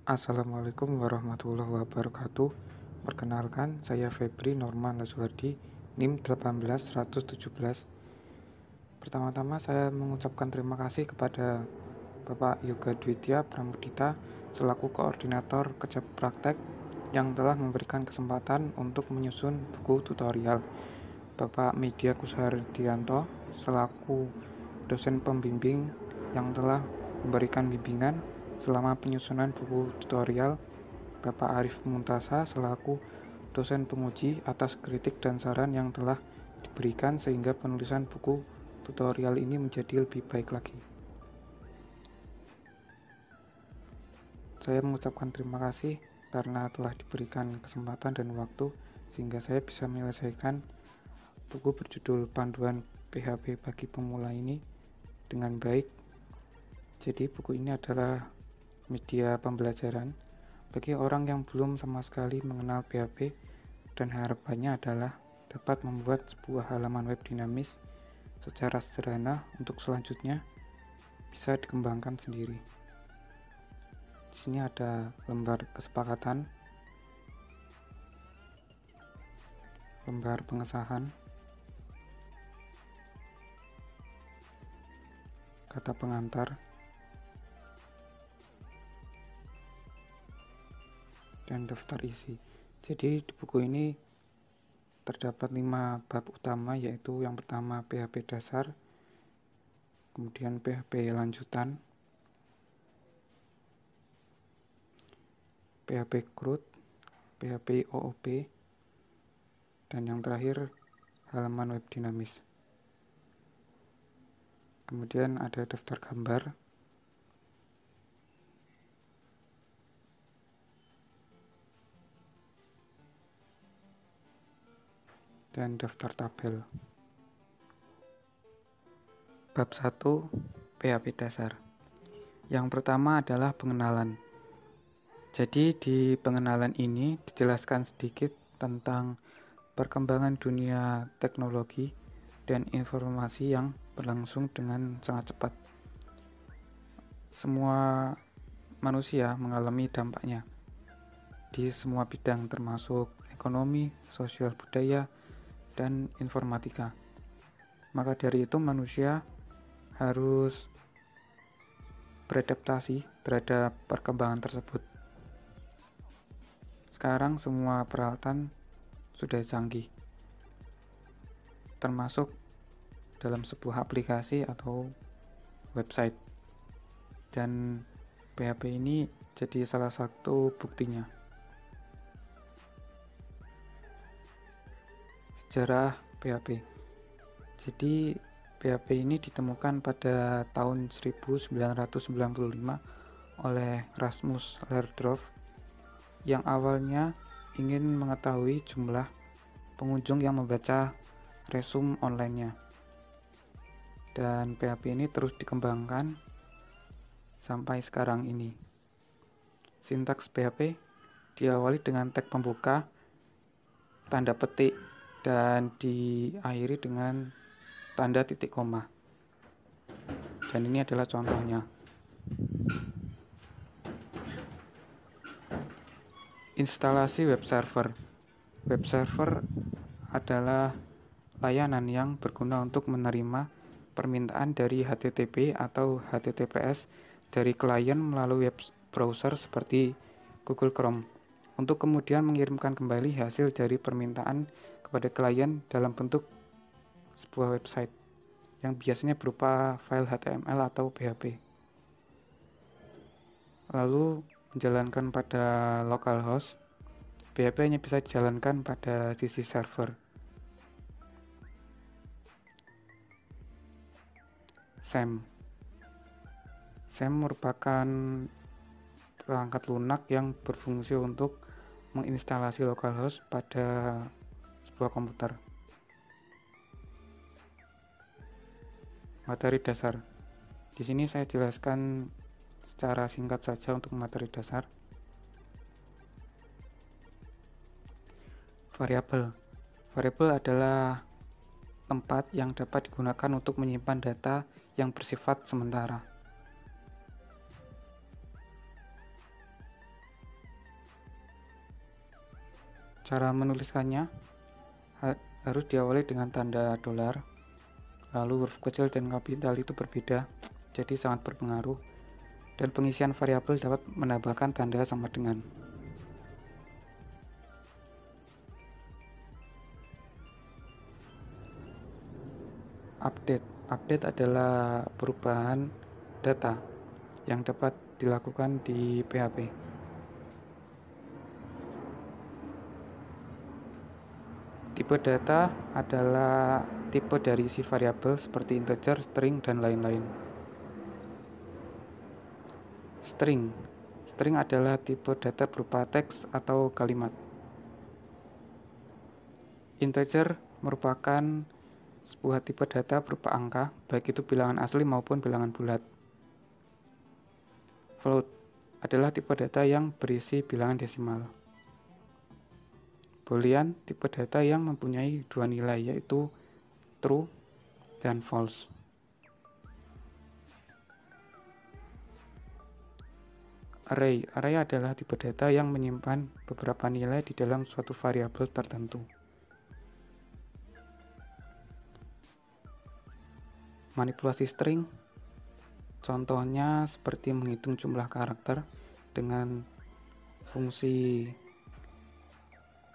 Assalamualaikum warahmatullahi wabarakatuh. Perkenalkan, saya Febri Norman Laswardi, NIM 18117. Pertama-tama saya mengucapkan terima kasih kepada Bapak Yoga Dwitya Pramudita selaku koordinator kerja praktek yang telah memberikan kesempatan untuk menyusun buku tutorial. Bapak Media Kushardianto selaku dosen pembimbing yang telah memberikan bimbingan selama penyusunan buku tutorial. Bapak Arif Muntasa selaku dosen penguji atas kritik dan saran yang telah diberikan sehingga penulisan buku tutorial ini menjadi lebih baik lagi. Saya mengucapkan terima kasih karena telah diberikan kesempatan dan waktu sehingga saya bisa menyelesaikan buku berjudul Panduan PHP bagi Pemula ini dengan baik. Jadi buku ini adalah media pembelajaran bagi orang yang belum sama sekali mengenal PHP, dan harapannya adalah dapat membuat sebuah halaman web dinamis secara sederhana untuk selanjutnya bisa dikembangkan sendiri. Di sini ada lembar kesepakatan, lembar pengesahan, kata pengantar, dan daftar isi. Jadi di buku ini terdapat 5 bab utama, yaitu yang pertama PHP dasar, kemudian PHP lanjutan, PHP CRUD, PHP OOP, dan yang terakhir halaman web dinamis. Kemudian ada daftar gambar, dan daftar tabel. Bab 1 PHP dasar. Yang pertama adalah pengenalan. Jadi di pengenalan ini dijelaskan sedikit tentang perkembangan dunia teknologi dan informasi yang berlangsung dengan sangat cepat. Semua manusia mengalami dampaknya di semua bidang termasuk ekonomi, sosial budaya, dan informatika. Maka dari itu manusia harus beradaptasi terhadap perkembangan tersebut. Sekarang semua peralatan sudah canggih, termasuk dalam sebuah aplikasi atau website, dan PHP ini jadi salah satu buktinya. Sejarah PHP. Jadi PHP ini ditemukan pada tahun 1995 oleh Rasmus Lerdorf yang awalnya ingin mengetahui jumlah pengunjung yang membaca resume online-nya. Dan PHP ini terus dikembangkan sampai sekarang ini. Sintaks PHP diawali dengan tag pembuka, tanda petik, dan diakhiri dengan tanda titik koma. Dan ini adalah contohnya. Instalasi web server. Web server adalah layanan yang berguna untuk menerima permintaan dari HTTP atau HTTPS dari klien melalui web browser seperti Google Chrome, untuk kemudian mengirimkan kembali hasil dari permintaan kepada klien dalam bentuk sebuah website yang biasanya berupa file HTML atau PHP. Lalu menjalankan pada localhost, PHP hanya bisa dijalankan pada sisi server. SAM merupakan perangkat lunak yang berfungsi untuk menginstalasi localhost pada sebuah komputer. Materi dasar. Di sini saya jelaskan secara singkat saja untuk materi dasar. Variabel. Variabel adalah tempat yang dapat digunakan untuk menyimpan data yang bersifat sementara. Cara menuliskannya harus diawali dengan tanda dolar, lalu huruf kecil dan kapital itu berbeda, jadi sangat berpengaruh, dan pengisian variabel dapat menambahkan tanda sama dengan. Update adalah perubahan data yang dapat dilakukan di PHP. Tipe data adalah tipe dari isi variabel seperti integer, string, dan lain-lain. String adalah tipe data berupa teks atau kalimat. Integer merupakan sebuah tipe data berupa angka, baik itu bilangan asli maupun bilangan bulat. Float adalah tipe data yang berisi bilangan desimal. Boolean tipe data yang mempunyai dua nilai, yaitu true dan false. Array adalah tipe data yang menyimpan beberapa nilai di dalam suatu variabel tertentu. Manipulasi string, contohnya seperti menghitung jumlah karakter dengan fungsi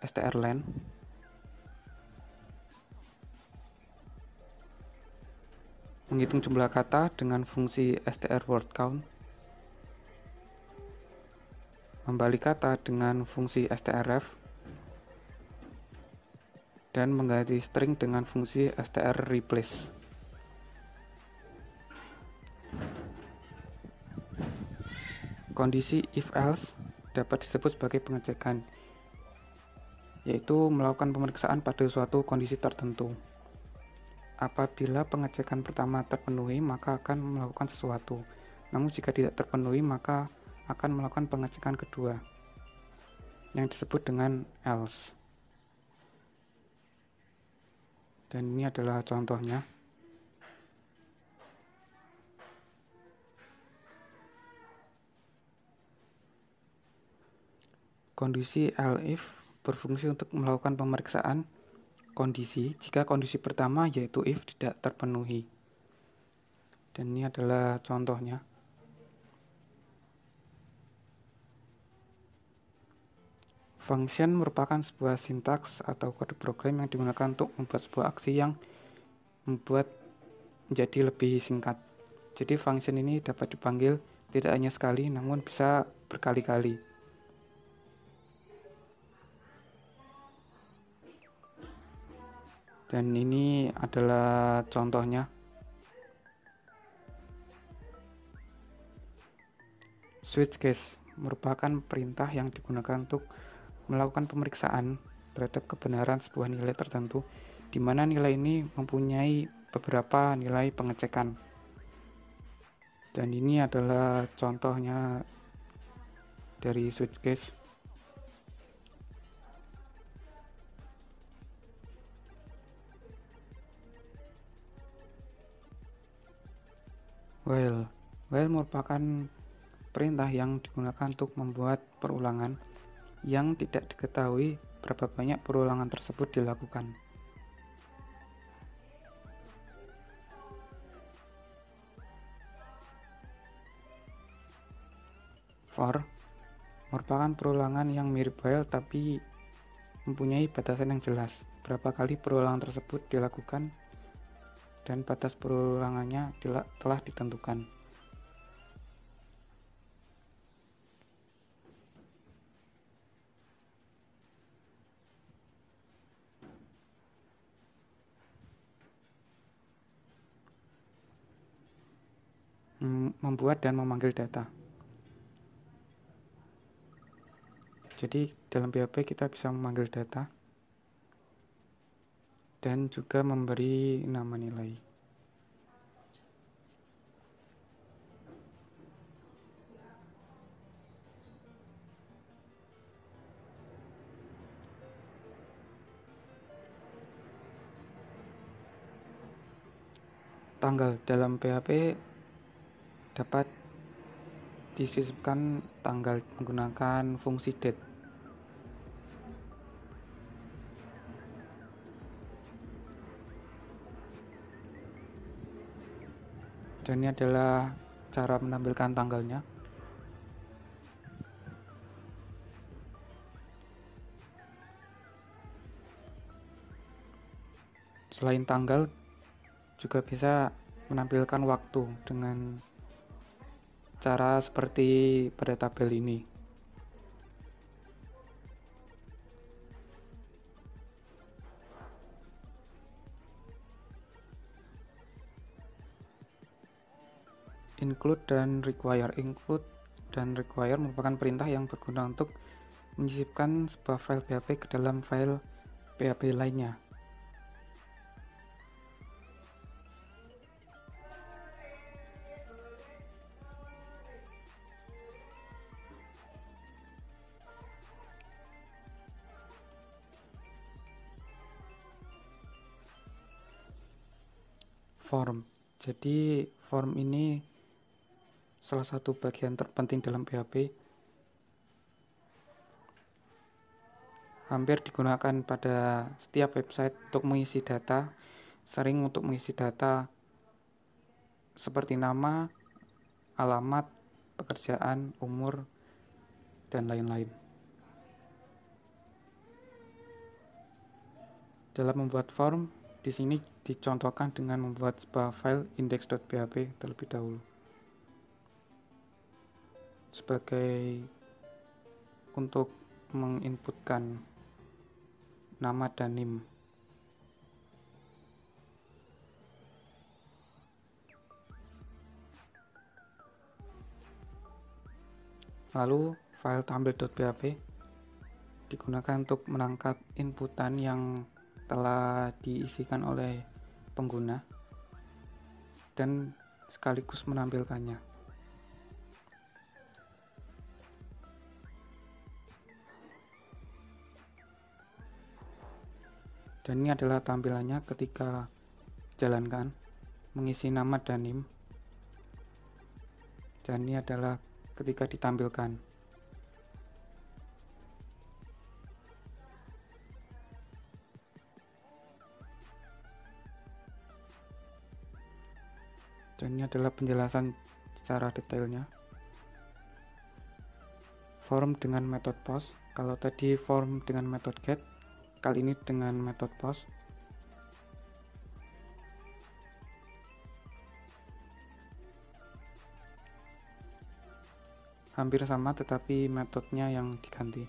strlen, menghitung jumlah kata dengan fungsi strwordCount, membalik kata dengan fungsi strref, dan mengganti string dengan fungsi strreplace. Kondisi if-else dapat disebut sebagai pengecekan, yaitu melakukan pemeriksaan pada suatu kondisi tertentu. Apabila pengecekan pertama terpenuhi, maka akan melakukan sesuatu. Namun jika tidak terpenuhi, maka akan melakukan pengecekan kedua, yang disebut dengan else. Dan ini adalah contohnya. Kondisi elif berfungsi untuk melakukan pemeriksaan kondisi jika kondisi pertama yaitu if tidak terpenuhi. Dan ini adalah contohnya. Function merupakan sebuah sintaks atau kode program yang digunakan untuk membuat sebuah aksi yang membuat menjadi lebih singkat. Jadi function ini dapat dipanggil tidak hanya sekali namun bisa berkali-kali. Dan ini adalah contohnya. Switch case merupakan perintah yang digunakan untuk melakukan pemeriksaan terhadap kebenaran sebuah nilai tertentu, di mana nilai ini mempunyai beberapa nilai pengecekan. Dan ini adalah contohnya dari switch case. While merupakan perintah yang digunakan untuk membuat perulangan yang tidak diketahui berapa banyak perulangan tersebut dilakukan. For merupakan perulangan yang mirip while tapi mempunyai batasan yang jelas. Berapa kali perulangan tersebut dilakukan dan batas perulangannya telah ditentukan. Membuat dan memanggil data. Jadi dalam PHP kita bisa memanggil data dan juga memberi nama nilai. Tanggal dalam PHP dapat disisipkan tanggal menggunakan fungsi date. Dan ini adalah cara menampilkan tanggalnya. Selain tanggal, juga bisa menampilkan waktu dengan cara seperti pada tabel ini. Include dan require merupakan perintah yang berguna untuk menyisipkan sebuah file PHP ke dalam file PHP lainnya. Form. Jadi form ini salah satu bagian terpenting dalam PHP. Hampir digunakan pada setiap website untuk mengisi data, sering untuk mengisi data seperti nama, alamat, pekerjaan, umur, dan lain-lain. Dalam membuat form, di sini dicontohkan dengan membuat sebuah file index.php terlebih dahulu sebagai untuk menginputkan nama dan NIM. Lalu file tampil.php digunakan untuk menangkap inputan yang telah diisikan oleh pengguna dan sekaligus menampilkannya. Dan ini adalah tampilannya ketika jalankan, mengisi nama dan NIM. Dan ini adalah ketika ditampilkan. Dan ini adalah penjelasan secara detailnya. Form dengan metode post. Kalau tadi form dengan metode get, kali ini dengan metode post. Hampir sama, tetapi metodenya yang diganti.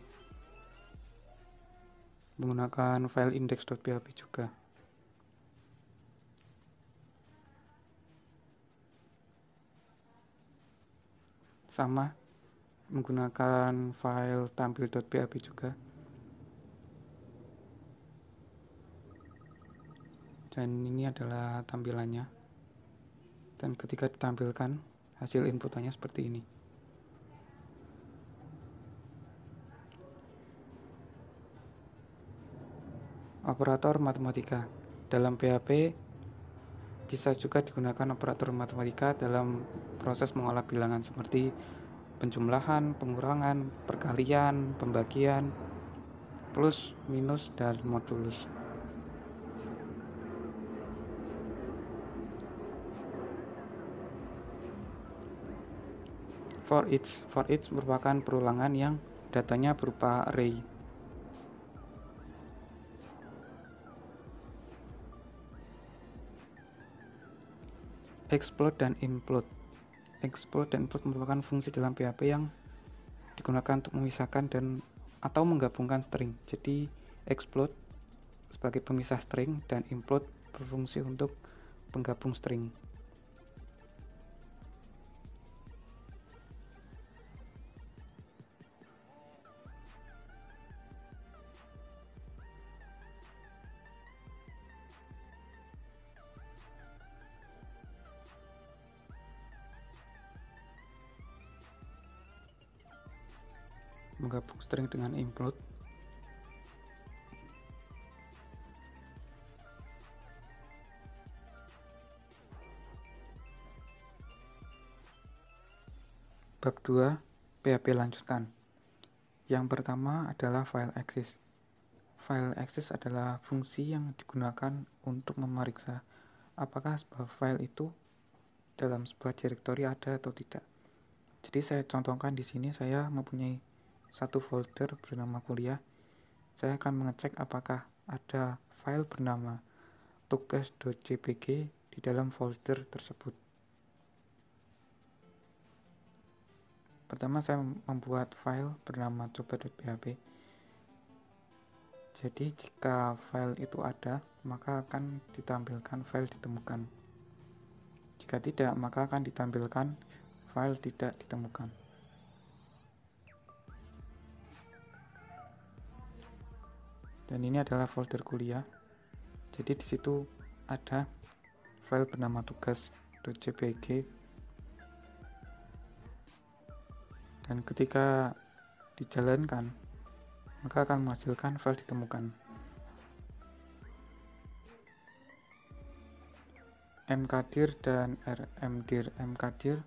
Menggunakan file index.php juga. Sama, menggunakan file tampil.php juga. Dan ini adalah tampilannya. Dan ketika ditampilkan, hasil inputannya seperti ini. Operator matematika. Dalam PHP bisa juga digunakan operator matematika dalam proses mengolah bilangan seperti penjumlahan, pengurangan, perkalian, pembagian, plus, minus, dan modulus. For each merupakan perulangan yang datanya berupa array. Explode dan implode. Explode dan implode merupakan fungsi dalam PHP yang digunakan untuk memisahkan dan atau menggabungkan string. Jadi explode sebagai pemisah string dan implode berfungsi untuk penggabung string. Menggabung string dengan implode. Bab 2 PHP lanjutan. Yang pertama adalah file access. File access adalah fungsi yang digunakan untuk memeriksa apakah sebuah file itu dalam sebuah direktori ada atau tidak. Jadi saya contohkan di sini, saya mempunyai satu folder bernama kuliah. Saya akan mengecek apakah ada file bernama tugas.jpg di dalam folder tersebut. Pertama saya membuat file bernama coba.php. Jadi jika file itu ada, maka akan ditampilkan file ditemukan. Jika tidak, maka akan ditampilkan file tidak ditemukan. Dan ini adalah folder kuliah. Jadi di situ ada file bernama tugas.jpg. Dan ketika dijalankan, maka akan menghasilkan file ditemukan. mkdir dan rmdir. Mkdir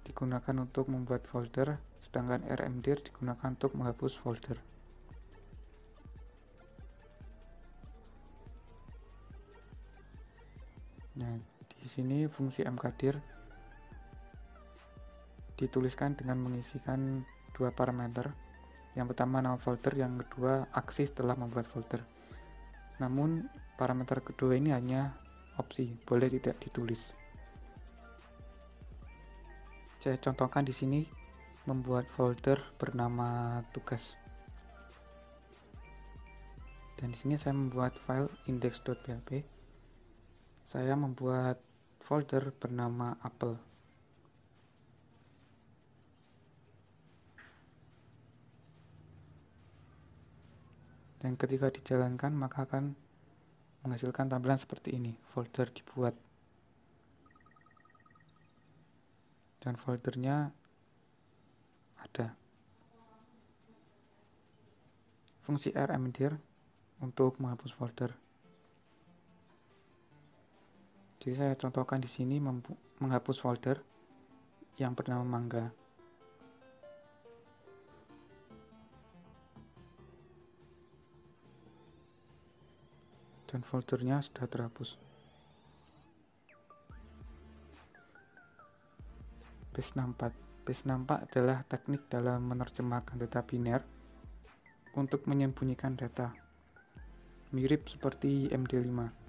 digunakan untuk membuat folder, sedangkan rmdir digunakan untuk menghapus folder. Nah, di sini fungsi mkdir dituliskan dengan mengisikan dua parameter. Yang pertama nama folder, yang kedua aksi setelah membuat folder. Namun parameter kedua ini hanya opsi, boleh tidak ditulis. Saya contohkan di sini membuat folder bernama tugas. Dan di sini saya membuat file index.php. Saya membuat folder bernama apple. Dan ketika dijalankan, maka akan menghasilkan tampilan seperti ini. Folder dibuat. Dan foldernya ada. Fungsi rmdir untuk menghapus folder. Jadi saya contohkan di sini menghapus folder yang bernama mangga. Dan foldernya sudah terhapus. Base 64. Base 64 adalah teknik dalam menerjemahkan data biner untuk menyembunyikan data. Mirip seperti MD5.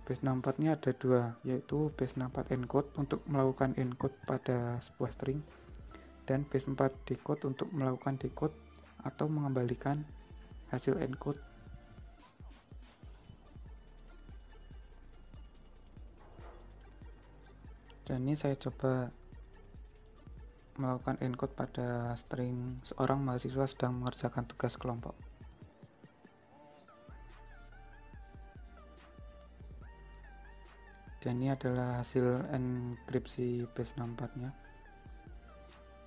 Base 64 ini ada dua, yaitu base 64 encode untuk melakukan encode pada sebuah string, dan base 4 decode untuk melakukan decode atau mengembalikan hasil encode. Dan ini saya coba melakukan encode pada string seorang mahasiswa sedang mengerjakan tugas kelompok. Dan ini adalah hasil enkripsi base 64 nya.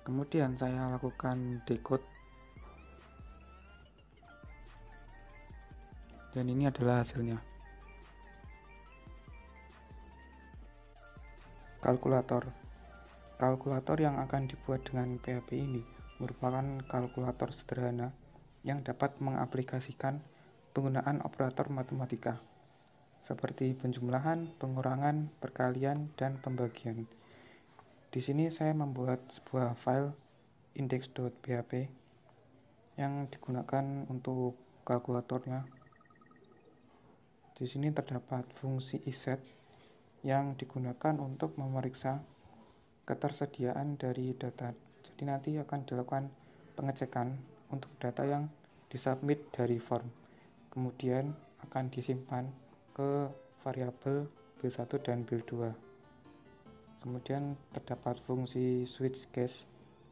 Kemudian saya lakukan decode. Dan ini adalah hasilnya. Kalkulator. Kalkulator yang akan dibuat dengan PHP ini merupakan kalkulator sederhana yang dapat mengaplikasikan penggunaan operator matematika seperti penjumlahan, pengurangan, perkalian, dan pembagian. Di sini saya membuat sebuah file index.php yang digunakan untuk kalkulatornya. Di sini terdapat fungsi iset yang digunakan untuk memeriksa ketersediaan dari data. Jadi nanti akan dilakukan pengecekan untuk data yang disubmit dari form. Kemudian akan disimpan ke variabel build1 dan build2. Kemudian terdapat fungsi switch case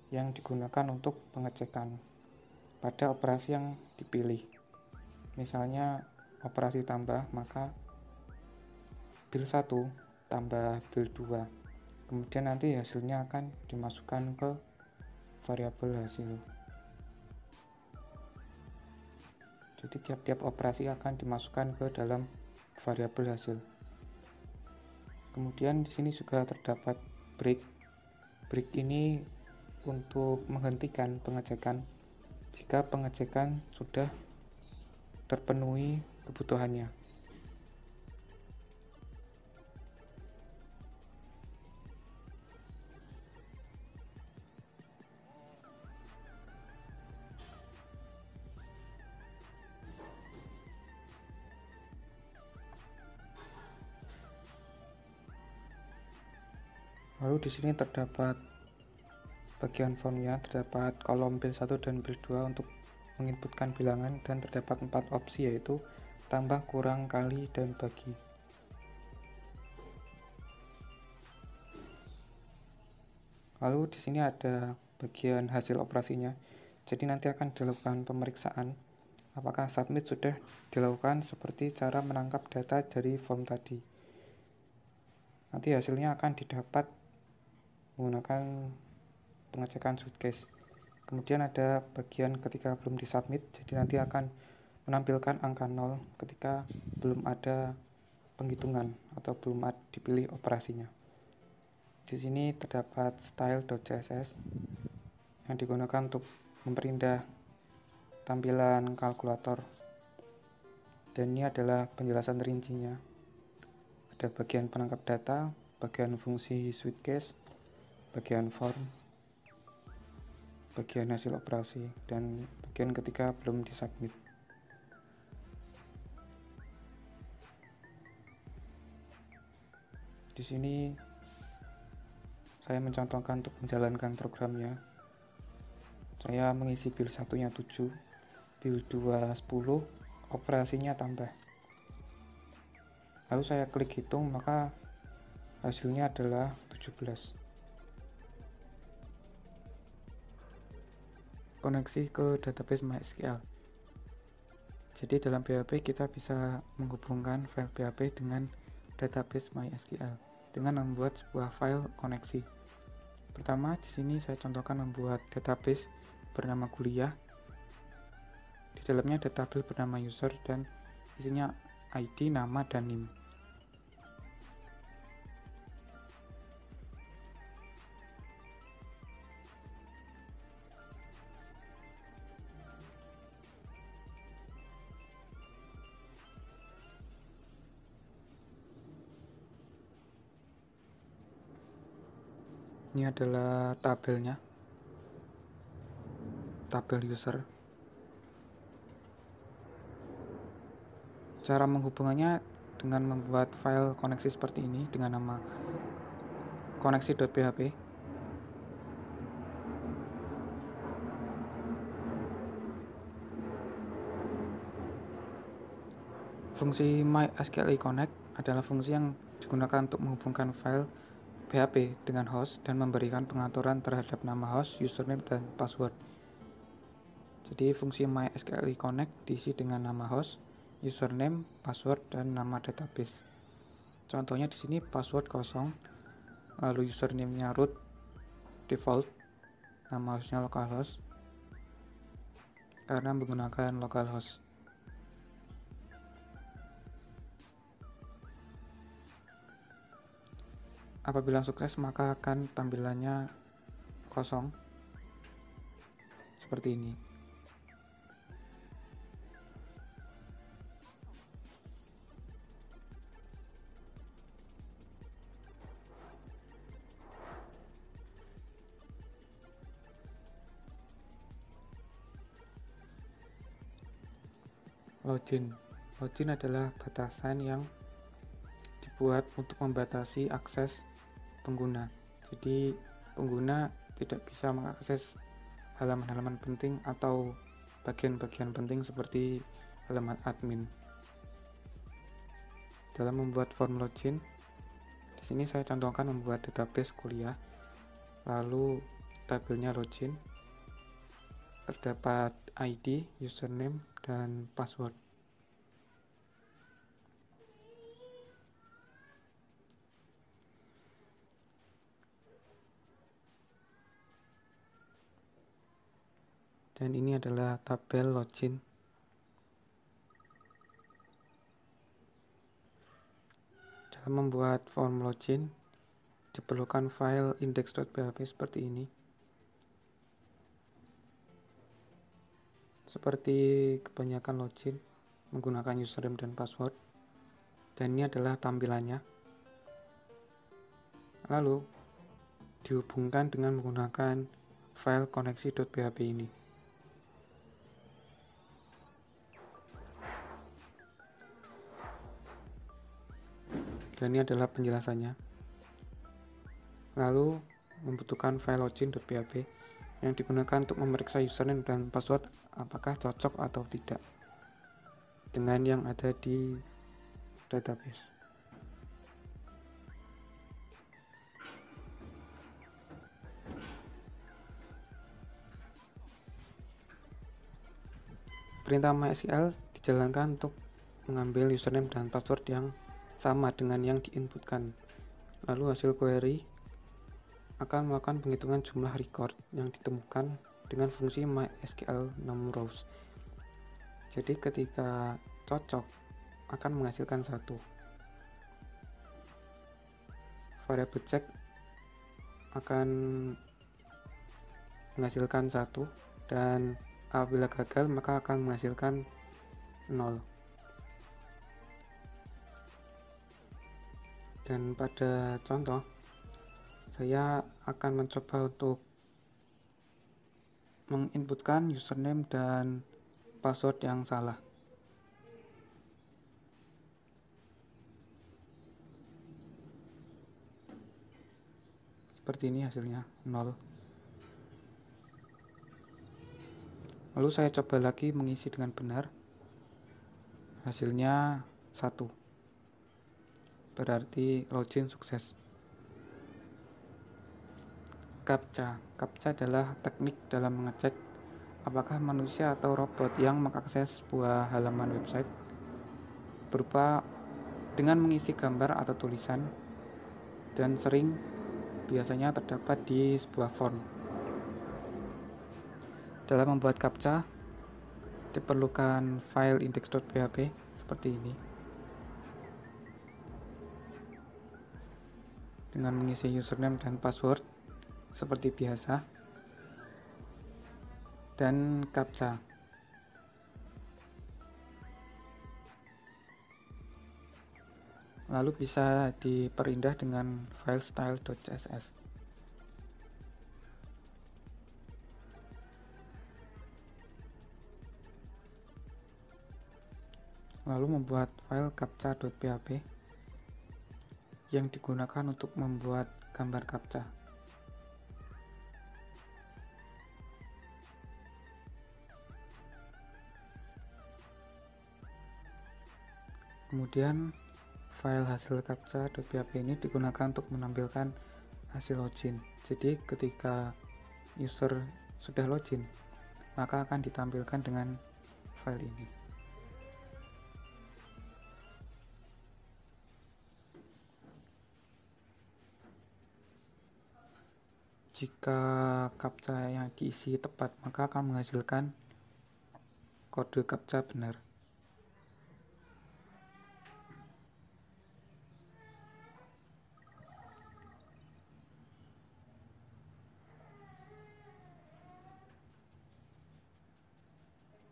yang digunakan untuk pengecekan pada operasi yang dipilih. Misalnya operasi tambah, maka build1 tambah build2. Kemudian nanti hasilnya akan dimasukkan ke variabel hasil. Jadi tiap-tiap operasi akan dimasukkan ke dalam variabel hasil. Kemudian di sini juga terdapat break Break ini untuk menghentikan pengecekan jika pengecekan sudah terpenuhi kebutuhannya. Lalu di sini terdapat bagian formnya, terdapat kolom build 1 dan build 2 untuk menginputkan bilangan, dan terdapat 4 opsi, yaitu tambah, kurang, kali, dan bagi. Lalu di sini ada bagian hasil operasinya. Jadi nanti akan dilakukan pemeriksaan apakah submit sudah dilakukan seperti cara menangkap data dari form tadi. Nanti hasilnya akan didapat menggunakan pengecekan suitcase. Kemudian ada bagian ketika belum disubmit, jadi nanti akan menampilkan angka 0 ketika belum ada penghitungan atau belum dipilih operasinya. Di sini terdapat style.css yang digunakan untuk memperindah tampilan kalkulator, dan ini adalah penjelasan rincinya. Ada bagian penangkap data, bagian fungsi suitcase, bagian form, bagian hasil operasi, dan bagian ketika belum disubmit. Di sini saya mencontohkan untuk menjalankan programnya. Saya mengisi build 1-nya 7, build 2 10, operasinya tambah. Lalu saya klik hitung, maka hasilnya adalah 17. Koneksi ke database MySQL. Jadi dalam PHP kita bisa menghubungkan file PHP dengan database MySQL dengan membuat sebuah file koneksi. Pertama, di sini saya contohkan membuat database bernama kuliah. Di dalamnya ada tabel bernama user dan isinya ID, nama, dan NIM. Ini adalah tabelnya, tabel user. Cara menghubungannya dengan membuat file koneksi seperti ini dengan nama koneksi.php. Fungsi MySQL Connect adalah fungsi yang digunakan untuk menghubungkan file PHP dengan host dan memberikan pengaturan terhadap nama host, username, dan password. Jadi fungsi MySQL Connect diisi dengan nama host, username, password, dan nama database. Contohnya di sini password kosong, lalu username-nya root default, nama hostnya localhost karena menggunakan localhost. Apabila sukses, maka akan tampilannya kosong seperti ini. Login adalah batasan yang dibuat untuk membatasi akses pengguna. Jadi pengguna tidak bisa mengakses halaman-halaman penting atau bagian-bagian penting seperti halaman admin. Dalam membuat form login, di sini saya contohkan membuat database kuliah, lalu tabelnya login, terdapat ID, username, dan password. Dan ini adalah tabel login. Dalam membuat form login, diperlukan file index.php seperti ini. Seperti kebanyakan login menggunakan username dan password, dan ini adalah tampilannya. Lalu dihubungkan dengan menggunakan file koneksi.php ini. Dan ini adalah penjelasannya. Lalu membutuhkan file login.php yang digunakan untuk memeriksa username dan password apakah cocok atau tidak dengan yang ada di database. Perintah MySQL dijalankan untuk mengambil username dan password yang sama dengan yang diinputkan. Lalu hasil query akan melakukan penghitungan jumlah record yang ditemukan dengan fungsi MySQL numRows. Jadi ketika cocok akan menghasilkan 1. Variable check akan menghasilkan 1, dan apabila gagal maka akan menghasilkan 0. Dan pada contoh saya akan mencoba untuk menginputkan username dan password yang salah. Seperti ini hasilnya 0. Lalu saya coba lagi mengisi dengan benar. Hasilnya 1. Berarti login sukses. CAPTCHA adalah teknik dalam mengecek apakah manusia atau robot yang mengakses sebuah halaman website berupa dengan mengisi gambar atau tulisan, dan biasanya terdapat di sebuah form. Dalam membuat CAPTCHA diperlukan file index.php seperti ini. Dengan mengisi username dan password seperti biasa, dan CAPTCHA. Lalu bisa diperindah dengan file style.css. Lalu membuat file captcha.php yang digunakan untuk membuat gambar CAPTCHA. Kemudian file hasil captcha.php ini digunakan untuk menampilkan hasil login. Jadi ketika user sudah login, maka akan ditampilkan dengan file ini. Jika CAPTCHA yang diisi tepat, maka akan menghasilkan kode CAPTCHA benar.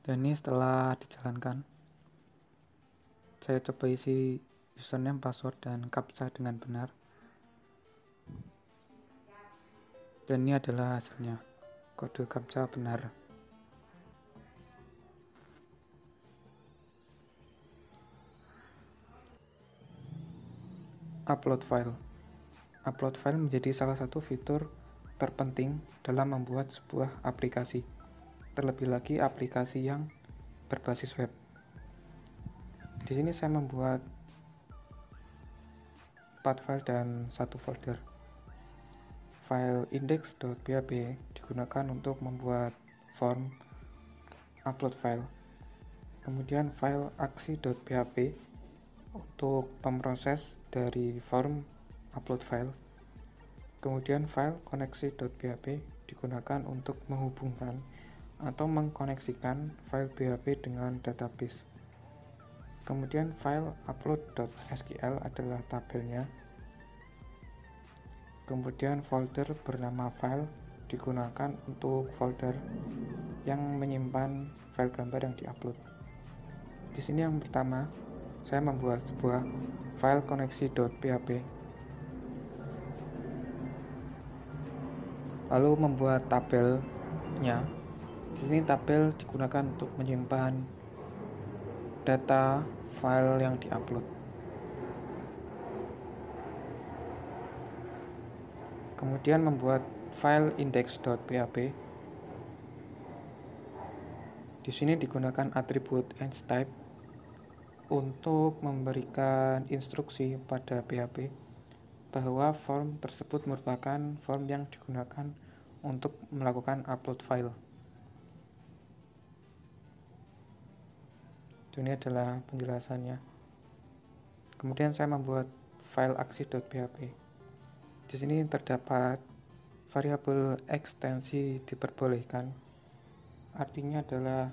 Dan ini setelah dijalankan, saya coba isi username, password, dan CAPTCHA dengan benar. Dan ini adalah hasilnya, kode CAPTCHA benar. Upload file. Upload file menjadi salah satu fitur terpenting dalam membuat sebuah aplikasi. Terlebih lagi aplikasi yang berbasis web. Di sini saya membuat 4 file dan 1 folder. File index.php digunakan untuk membuat form upload file. Kemudian file aksi.php untuk pemroses dari form upload file. Kemudian file koneksi.php digunakan untuk menghubungkan atau mengkoneksikan file PHP dengan database. Kemudian file upload.sql adalah tabelnya. Kemudian folder bernama file digunakan untuk folder yang menyimpan file gambar yang diupload. Di sini yang pertama, saya membuat sebuah file koneksi.php, lalu membuat tabelnya. Di sini tabel digunakan untuk menyimpan data file yang diupload. Kemudian membuat file index.php. Di sini digunakan atribut type untuk memberikan instruksi pada PHP bahwa form tersebut merupakan form yang digunakan untuk melakukan upload file. Ini adalah penjelasannya. Kemudian saya membuat file aksi.php. Di sini terdapat variabel ekstensi diperbolehkan. Artinya adalah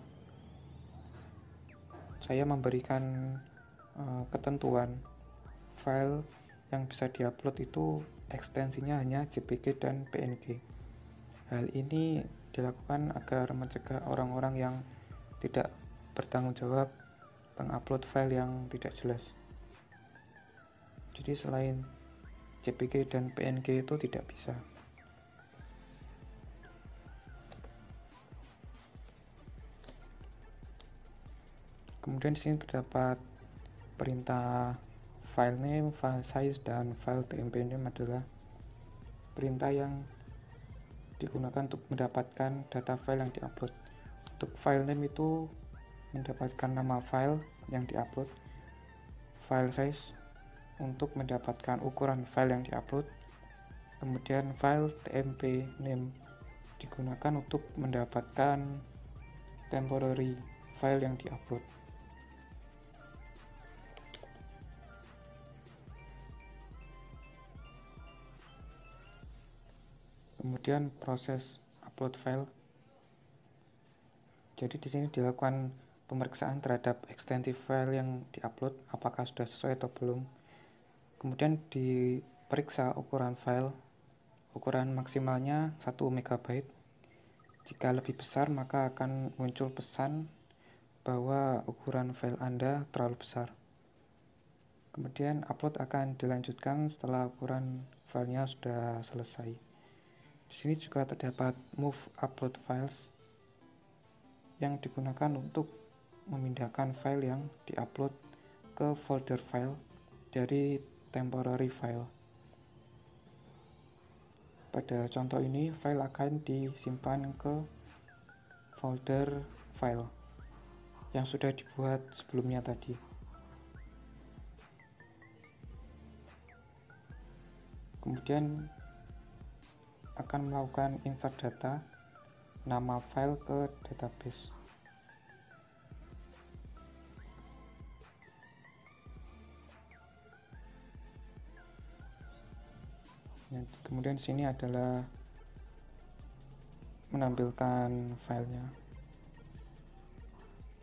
saya memberikan ketentuan file yang bisa diupload itu ekstensinya hanya JPG dan PNG. Hal ini dilakukan agar mencegah orang-orang yang tidak bertanggung jawab mengupload file yang tidak jelas. Jadi selain JPG dan PNG itu tidak bisa. Kemudian di sini terdapat perintah file name, file size, dan file tmp name adalah perintah yang digunakan untuk mendapatkan data file yang diupload. Untuk file name itu mendapatkan nama file yang diupload, file size untuk mendapatkan ukuran file yang diupload, kemudian file tmp name digunakan untuk mendapatkan temporary file yang diupload. Kemudian proses upload file. Jadi di sini dilakukan pemeriksaan terhadap ekstensi file yang diupload apakah sudah sesuai atau belum. Kemudian diperiksa ukuran file. Ukuran maksimalnya 1 MB. Jika lebih besar maka akan muncul pesan bahwa ukuran file Anda terlalu besar. Kemudian upload akan dilanjutkan setelah ukuran filenya sudah selesai. Di sini juga terdapat move upload files yang digunakan untuk memindahkan file yang diupload ke folder file dari temporary file. Pada contoh ini, file akan disimpan ke folder file yang sudah dibuat sebelumnya tadi. Kemudian akan melakukan insert data nama file ke database. Kemudian sini adalah menampilkan filenya.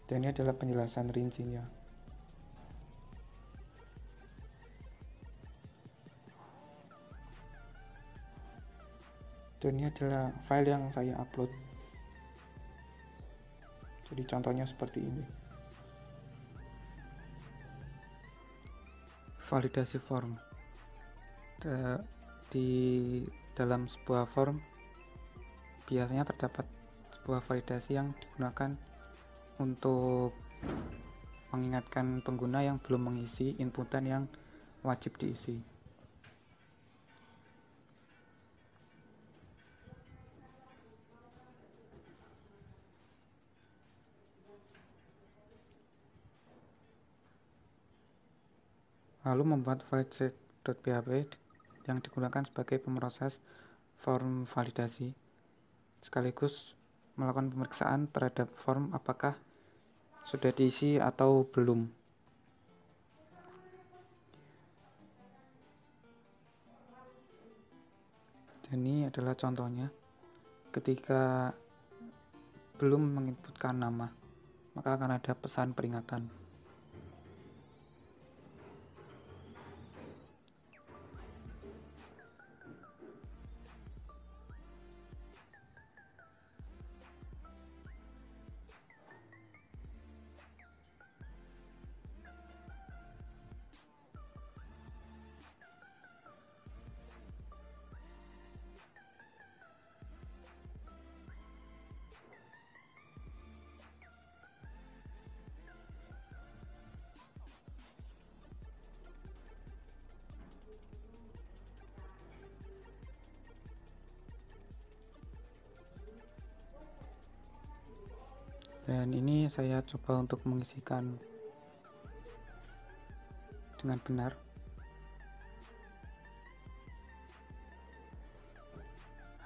Dan ini adalah penjelasan rincinya. Dan ini adalah file yang saya upload. Jadi contohnya seperti ini. Validasi form. Di dalam sebuah form biasanya terdapat sebuah validasi yang digunakan untuk mengingatkan pengguna yang belum mengisi inputan yang wajib diisi. Lalu membuat validcheck.php yang digunakan sebagai pemroses form validasi, sekaligus melakukan pemeriksaan terhadap form apakah sudah diisi atau belum. Ini adalah contohnya. Ketika belum menginputkan nama, maka akan ada pesan peringatan. Dan ini saya coba untuk mengisikan dengan benar.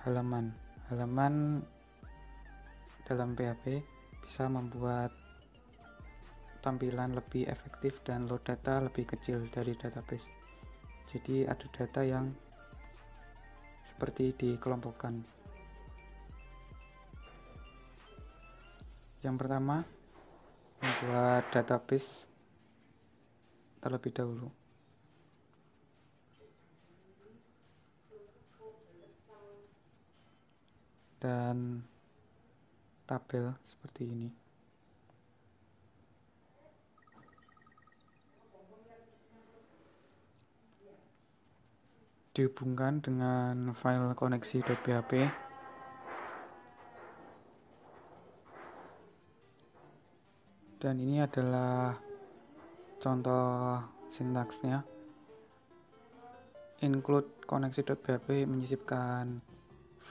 Halaman dalam PHP bisa membuat tampilan lebih efektif dan load data lebih kecil dari database. Jadi ada data yang seperti dikelompokkan. Yang pertama, membuat database terlebih dahulu. Dan tabel seperti ini. Dihubungkan dengan file koneksi.php. Dan ini adalah contoh sintaksnya. Include koneksi.php menyisipkan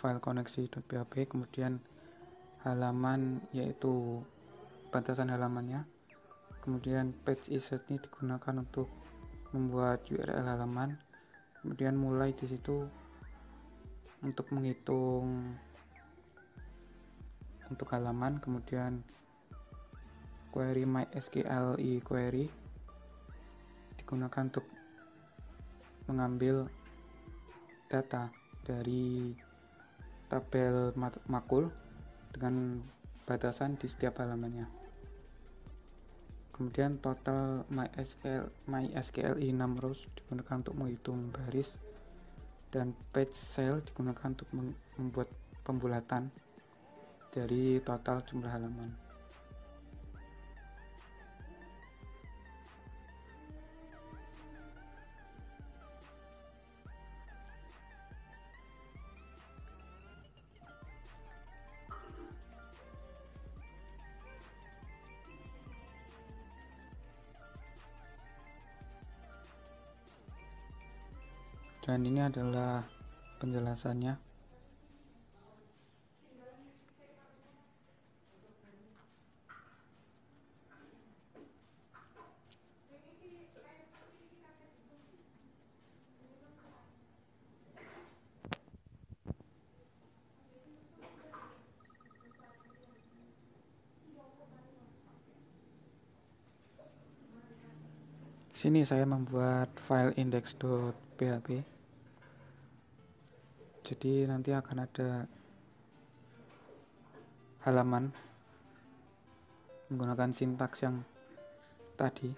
file koneksi.php, kemudian halaman yaitu batasan halamannya, kemudian page insert ini digunakan untuk membuat URL halaman, kemudian mulai di situ untuk menghitung untuk halaman, kemudian query MySQL query digunakan untuk mengambil data dari tabel makul dengan batasan di setiap halamannya. Kemudian total MySQL 6 rows digunakan untuk menghitung baris, dan page cell digunakan untuk membuat pembulatan dari total jumlah halaman. Dan ini adalah penjelasannya. Sini saya membuat file index.php. Jadi nanti akan ada halaman menggunakan sintaks yang tadi.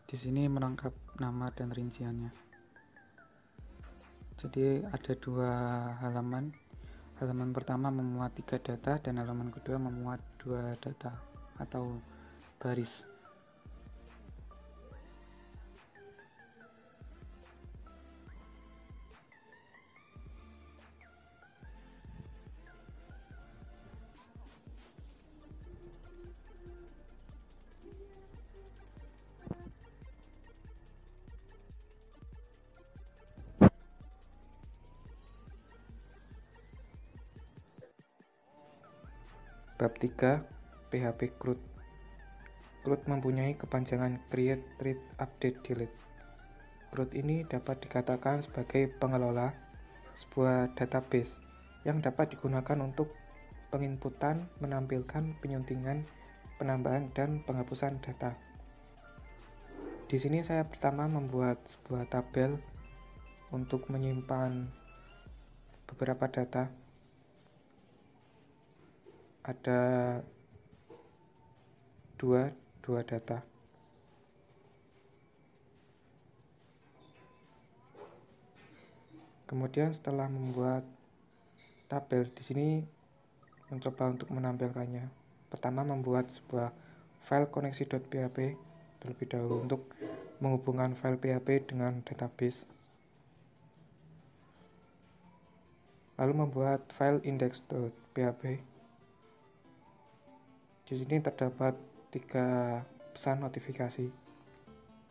Di sini merangkap nama dan rinciannya. Jadi ada dua halaman. Halaman pertama memuat 3 data dan halaman kedua memuat 2 data atau baris. Bab 3, PHP CRUD. CRUD mempunyai kepanjangan Create, Read, Update, Delete. CRUD ini dapat dikatakan sebagai pengelola sebuah database yang dapat digunakan untuk penginputan, menampilkan, penyuntingan, penambahan, dan penghapusan data. Di sini saya pertama membuat sebuah tabel untuk menyimpan beberapa data. Ada dua data. Kemudian setelah membuat tabel, di sini mencoba untuk menampilkannya. Pertama membuat sebuah file koneksi.php terlebih dahulu untuk menghubungkan file PHP dengan database. Lalu membuat file index.php. Di sini terdapat 3 pesan notifikasi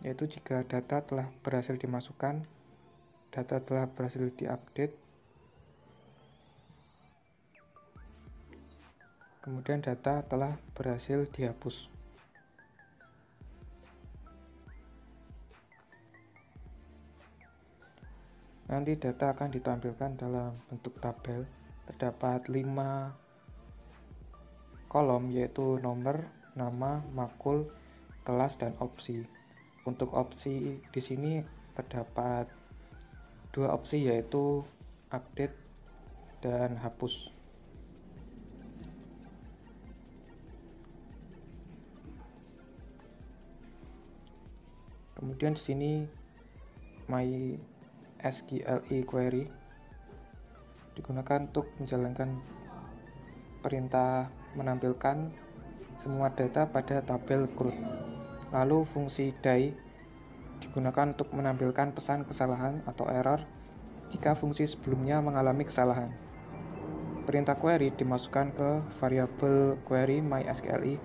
yaitu jika data telah berhasil dimasukkan, data telah berhasil diupdate, kemudian data telah berhasil dihapus. Nanti data akan ditampilkan dalam bentuk tabel. Terdapat 5 kolom, yaitu nomor, nama, makul, kelas, dan opsi. Untuk opsi di sini terdapat 2 opsi, yaitu update dan hapus. Kemudian di sini MySQLi query digunakan untuk menjalankan perintah menampilkan semua data pada tabel CRUD. Lalu fungsi die digunakan untuk menampilkan pesan kesalahan atau error jika fungsi sebelumnya mengalami kesalahan. Perintah query dimasukkan ke variabel query MySQLi,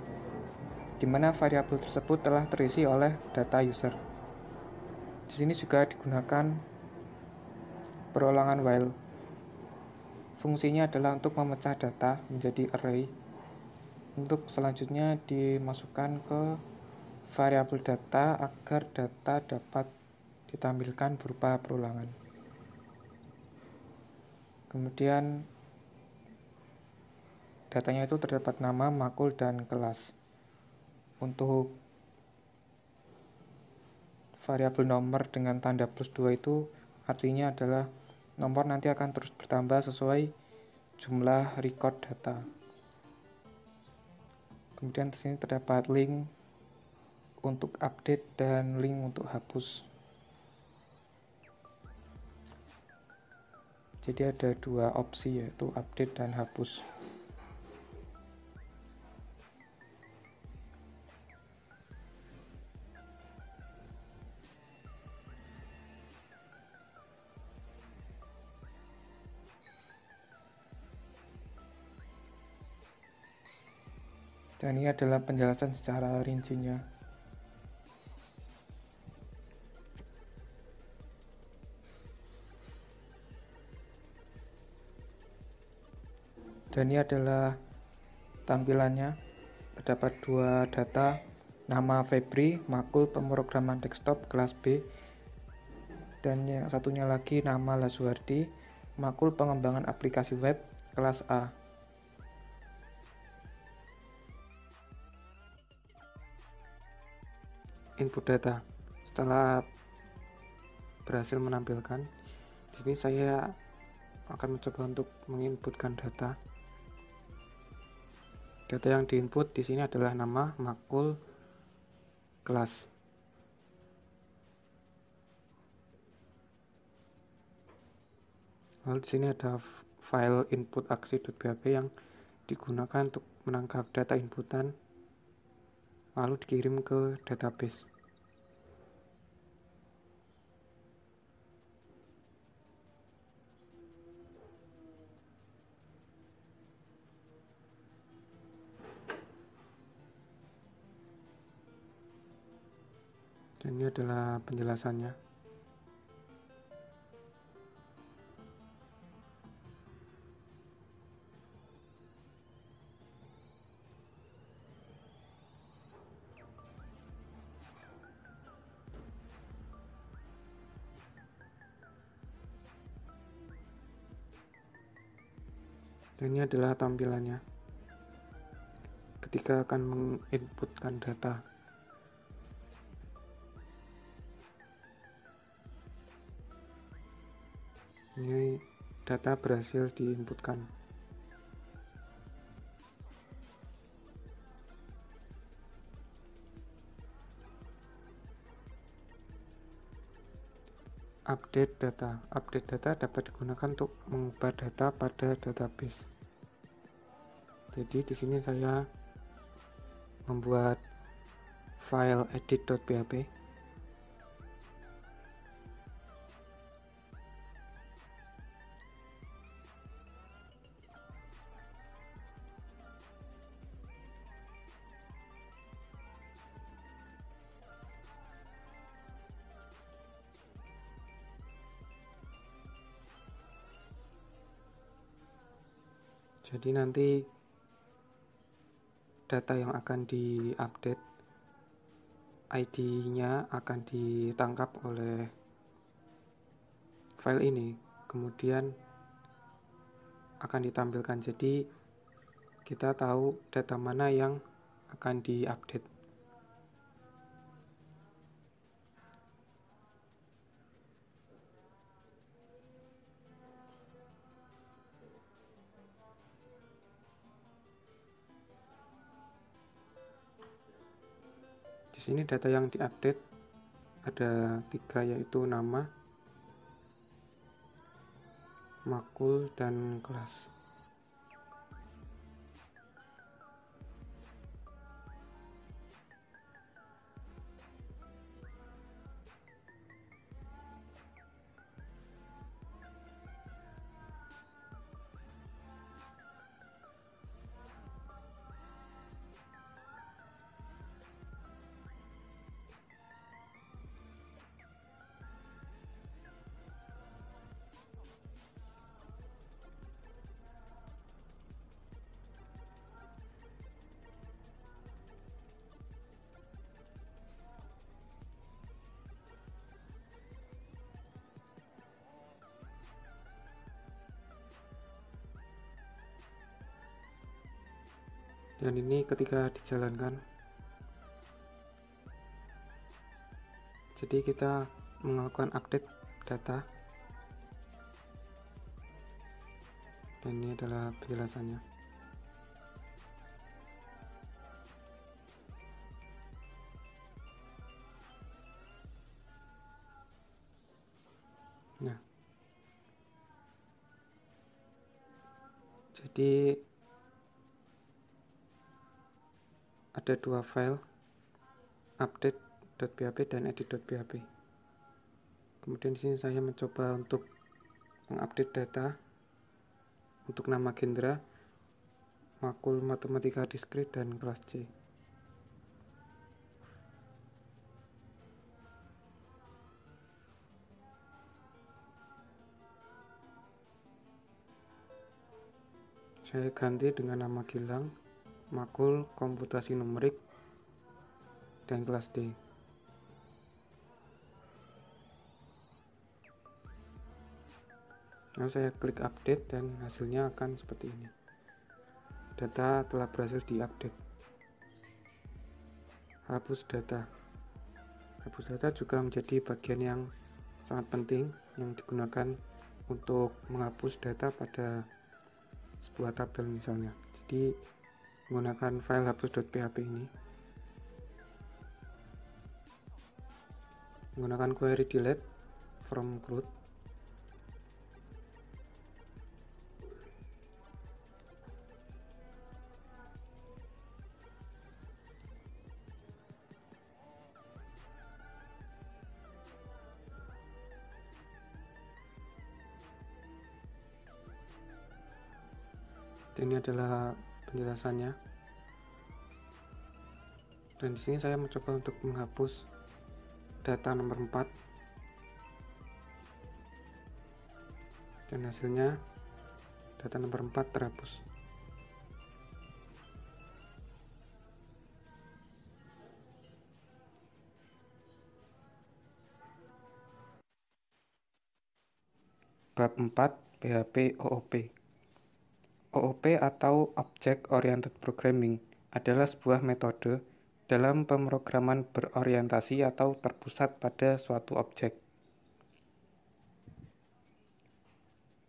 di mana variabel tersebut telah terisi oleh data user. Di sini juga digunakan perulangan while. Fungsinya adalah untuk memecah data menjadi array, untuk selanjutnya dimasukkan ke variabel data agar data dapat ditampilkan berupa perulangan. Kemudian datanya itu terdapat nama, makul, dan kelas. Untuk variabel nomor dengan tanda +2 itu artinya adalah nomor nanti akan terus bertambah sesuai jumlah record data. Kemudian di sini terdapat link untuk update dan link untuk hapus. Jadi ada 2 opsi, yaitu update dan hapus. Dan ini adalah penjelasan secara rincinya. Dan ini adalah tampilannya. Terdapat 2 data, nama Febri, makul pemrograman desktop kelas B, dan yang satunya lagi nama Lazuardi, makul pengembangan aplikasi web kelas A. Input data. Setelah berhasil menampilkan, di sini saya akan mencoba untuk menginputkan data. Data yang diinput di sini adalah nama, makul, kelas. Lalu di sini ada file input aksi.php yang digunakan untuk menangkap data inputan lalu dikirim ke database. Dan ini adalah penjelasannya. Dan ini adalah tampilannya ketika akan menginputkan data. Ini data berhasil diinputkan. Update data. Update data dapat digunakan untuk mengubah data pada database. Jadi di sini saya membuat file edit.php. Jadi nanti data yang akan diupdate, ID-nya akan ditangkap oleh file ini, kemudian akan ditampilkan. Jadi kita tahu data mana yang akan diupdate. Di sini data yang diupdate ada 3, yaitu nama, makul, dan kelas. Dan ini ketika dijalankan, jadi kita melakukan update data, dan ini adalah penjelasannya. Nah, jadi ada 2 file, update.php dan edit.php. Kemudian di sini saya mencoba untuk mengupdate data untuk nama Gendra, makul matematika diskrit, dan kelas C. Saya ganti dengan nama Gilang, makul komputasi numerik, dan kelas D. Lalu saya klik update dan hasilnya akan seperti ini. Data telah berhasil diupdate. Hapus data. Hapus data juga menjadi bagian yang sangat penting yang digunakan untuk menghapus data pada sebuah tabel misalnya. Jadi menggunakan file hapus.php ini, menggunakan query delete from root, dan ini adalah penjelasannya. Dan di sini saya mencoba untuk menghapus data nomor 4, dan hasilnya data nomor 4 terhapus. Bab 4 PHP OOP. OOP atau Object Oriented Programming adalah sebuah metode dalam pemrograman berorientasi atau terpusat pada suatu objek.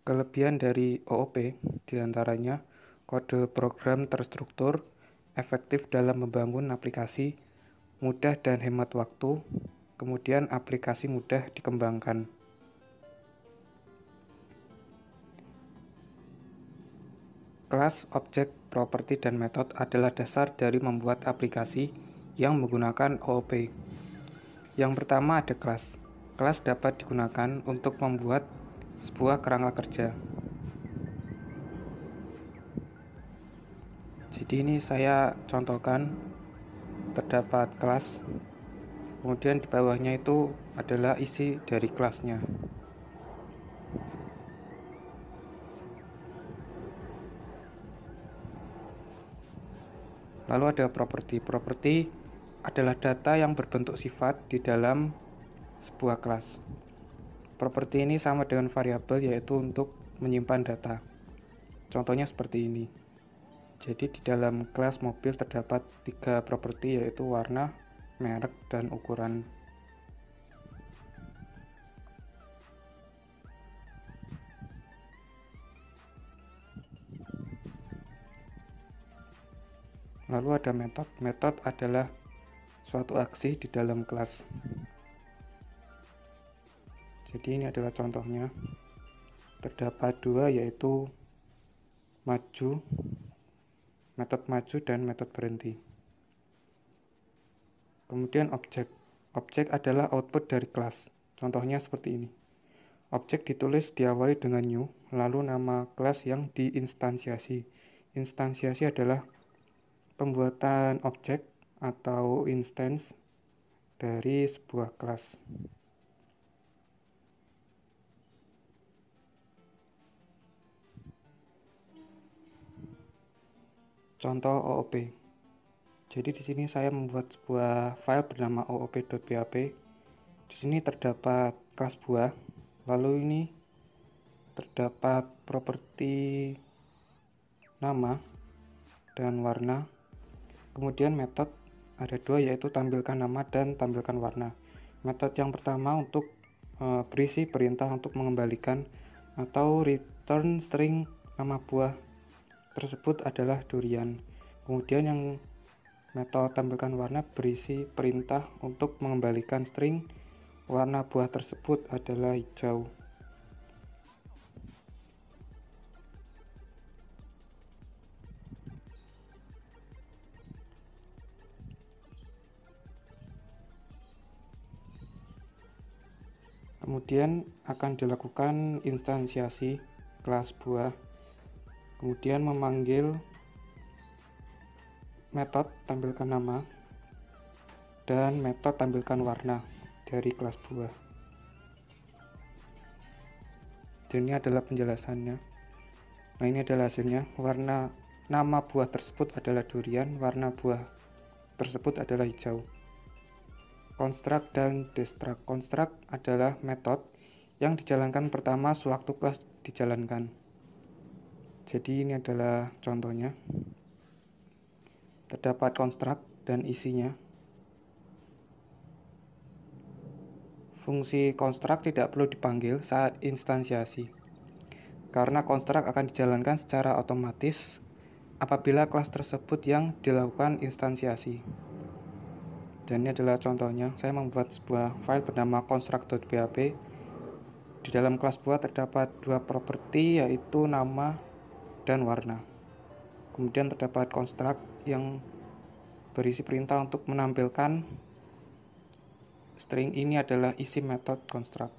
Kelebihan dari OOP diantaranya kode program terstruktur, efektif dalam membangun aplikasi, mudah dan hemat waktu, kemudian aplikasi mudah dikembangkan. Kelas, objek, properti, dan metode adalah dasar dari membuat aplikasi yang menggunakan OOP. Yang pertama ada kelas. Kelas dapat digunakan untuk membuat sebuah kerangka kerja. Jadi ini saya contohkan, terdapat kelas, kemudian di bawahnya itu adalah isi dari kelasnya. Lalu ada properti. Properti adalah data yang berbentuk sifat di dalam sebuah kelas. Properti ini sama dengan variabel, yaitu untuk menyimpan data. Contohnya seperti ini. Jadi di dalam kelas mobil terdapat 3 properti, yaitu warna, merek, dan ukuran. Lalu ada metode. Metode adalah suatu aksi di dalam kelas. Jadi ini adalah contohnya. Terdapat 2, yaitu maju, metode maju, dan metode berhenti. Kemudian objek. Objek adalah output dari kelas. Contohnya seperti ini. Objek ditulis diawali dengan new, lalu nama kelas yang diinstansiasi. Instansiasi adalah pembuatan objek atau instance dari sebuah kelas. Contoh OOP. Jadi di sini saya membuat sebuah file bernama oop.php. Di sini terdapat kelas buah, lalu ini terdapat properti nama dan warna. Kemudian metode ada 2, yaitu tampilkan nama dan tampilkan warna. Metode yang pertama untuk berisi perintah untuk mengembalikan atau return string nama buah tersebut adalah durian. Kemudian yang metode tampilkan warna berisi perintah untuk mengembalikan string warna buah tersebut adalah hijau. Kemudian akan dilakukan instansiasi kelas buah. Kemudian memanggil metode tampilkan nama dan metode tampilkan warna dari kelas buah. Dan ini adalah penjelasannya. Nah, ini adalah hasilnya. Warna nama buah tersebut adalah durian, warna buah tersebut adalah hijau. Construct dan destruct. Construct adalah metode yang dijalankan pertama sewaktu kelas dijalankan. Jadi ini adalah contohnya. Terdapat construct dan isinya. Fungsi construct tidak perlu dipanggil saat instansiasi, karena construct akan dijalankan secara otomatis apabila kelas tersebut yang dilakukan instansiasi. Dan ini adalah contohnya. Saya membuat sebuah file bernama construct.php. Di dalam kelas buah terdapat 2 properti, yaitu nama dan warna. Kemudian terdapat construct yang berisi perintah untuk menampilkan string ini adalah isi metode construct.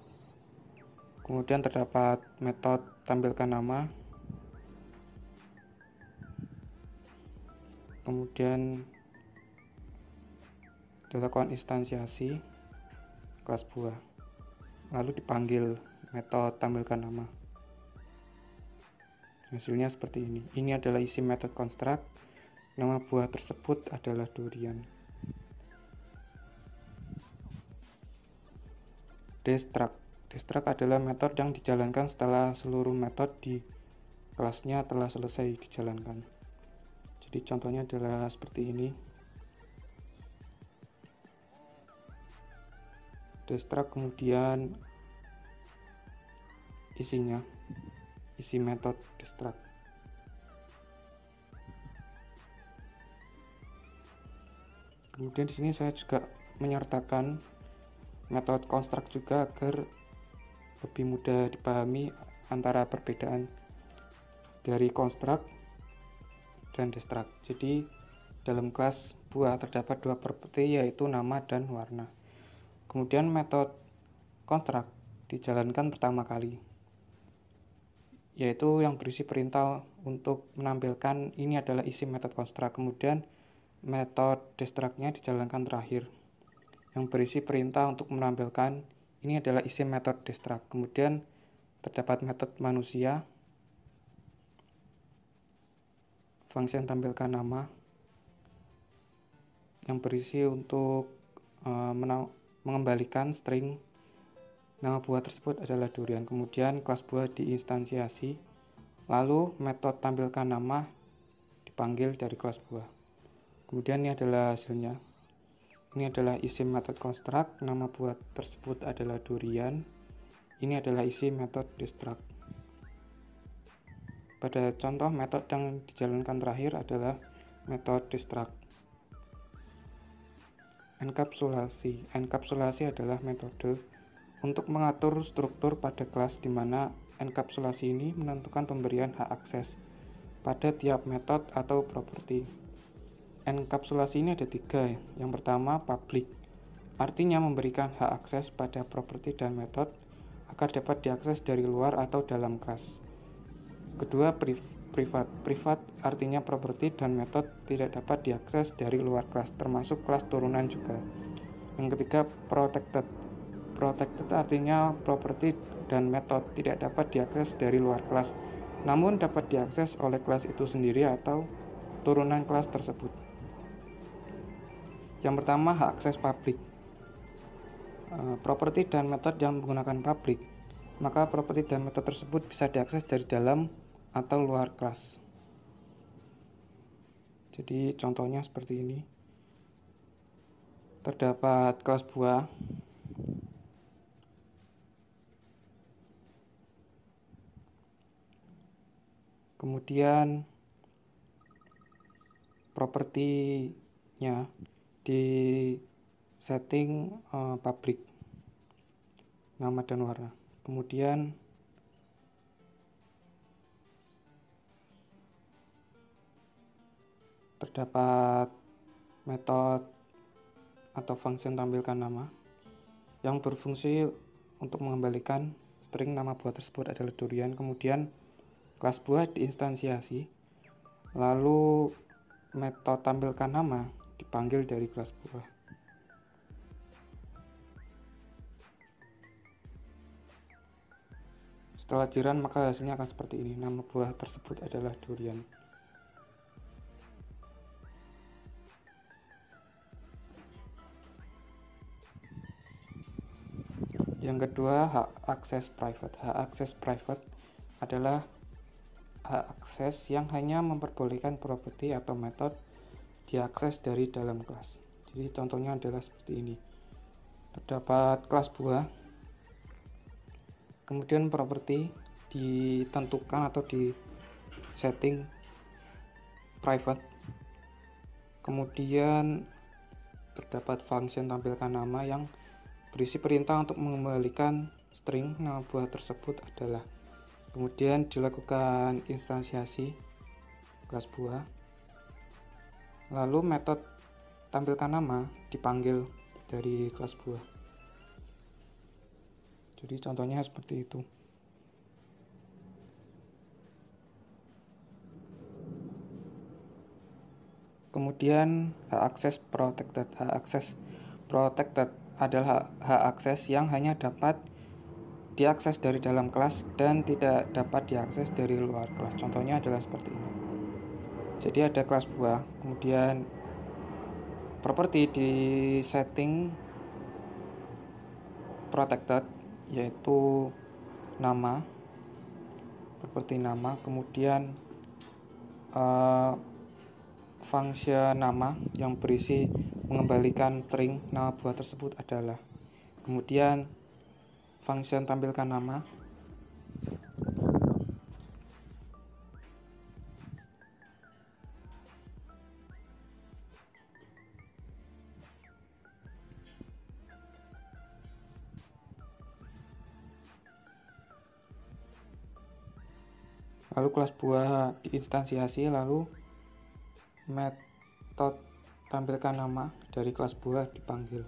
Kemudian terdapat metode tampilkan nama. Kemudian dilakukan instansiasi kelas buah. Lalu dipanggil metode tampilkan nama. Hasilnya seperti ini. Ini adalah isi metode construct. Nama buah tersebut adalah durian. Destruct. Destruct adalah metode yang dijalankan setelah seluruh metode di kelasnya telah selesai dijalankan. Jadi contohnya adalah seperti ini. Destruct, kemudian isinya, isi metode destruct. Kemudian di sini saya juga menyertakan metode construct juga agar lebih mudah dipahami antara perbedaan dari construct dan destruct. Jadi dalam kelas buah terdapat 2 properti, yaitu nama dan warna. Kemudian metode construct dijalankan pertama kali, yaitu yang berisi perintah untuk menampilkan ini adalah isi metode construct. Kemudian metode destruct-nya dijalankan terakhir, yang berisi perintah untuk menampilkan ini adalah isi metode destruct. Kemudian terdapat metode manusia, function tampilkan nama, yang berisi untuk mengembalikan string nama buah tersebut adalah durian. Kemudian kelas buah diinstansiasi, lalu metode tampilkan nama dipanggil dari kelas buah. Kemudian ini adalah hasilnya. Ini adalah isi method construct, nama buah tersebut adalah durian. Ini adalah isi method destruct. Pada contoh metode yang dijalankan terakhir adalah metode destruct. Enkapsulasi. Enkapsulasi adalah metode untuk mengatur struktur pada kelas, di mana enkapsulasi ini menentukan pemberian hak akses pada tiap metode atau properti. Enkapsulasi ini ada 3. Yang pertama, public, artinya memberikan hak akses pada properti dan metode agar dapat diakses dari luar atau dalam kelas. Kedua, privat. Privat artinya properti dan metode tidak dapat diakses dari luar kelas, termasuk kelas turunan juga. Yang ketiga, protected. Protected artinya properti dan metode tidak dapat diakses dari luar kelas, namun dapat diakses oleh kelas itu sendiri atau turunan kelas tersebut. Yang pertama, hak akses publik. Properti dan metode yang menggunakan publik, maka properti dan metode tersebut bisa diakses dari dalam atau luar kelas. Jadi contohnya seperti ini. Terdapat kelas buah, kemudian propertinya di setting public, nama dan warna. Kemudian terdapat metode atau function tampilkan nama yang berfungsi untuk mengembalikan string nama buah tersebut adalah durian. Kemudian kelas buah diinstansiasi, lalu metode tampilkan nama dipanggil dari kelas buah. Setelah jiran, maka hasilnya akan seperti ini. Nama buah tersebut adalah durian. Yang kedua, hak akses private. Hak akses private adalah hak akses yang hanya memperbolehkan properti atau metode diakses dari dalam kelas. Jadi contohnya adalah seperti ini. Terdapat kelas buah, kemudian properti ditentukan atau di setting private, kemudian terdapat function tampilkan nama yang berisi perintah untuk mengembalikan string nama buah tersebut adalah. Kemudian dilakukan instansiasi kelas buah, lalu metode tampilkan nama dipanggil dari kelas buah. Jadi contohnya seperti itu. Kemudian hak akses protected. Hak akses protected adalah hak akses yang hanya dapat diakses dari dalam kelas dan tidak dapat diakses dari luar kelas. Contohnya adalah seperti ini. Jadi ada kelas buah, kemudian properti di setting protected, yaitu nama, properti nama, kemudian function nama yang berisi mengembalikan string nama buah tersebut adalah. Kemudian function tampilkan nama, lalu kelas buah diinstansiasi, lalu metode tampilkan nama dari kelas buah dipanggil.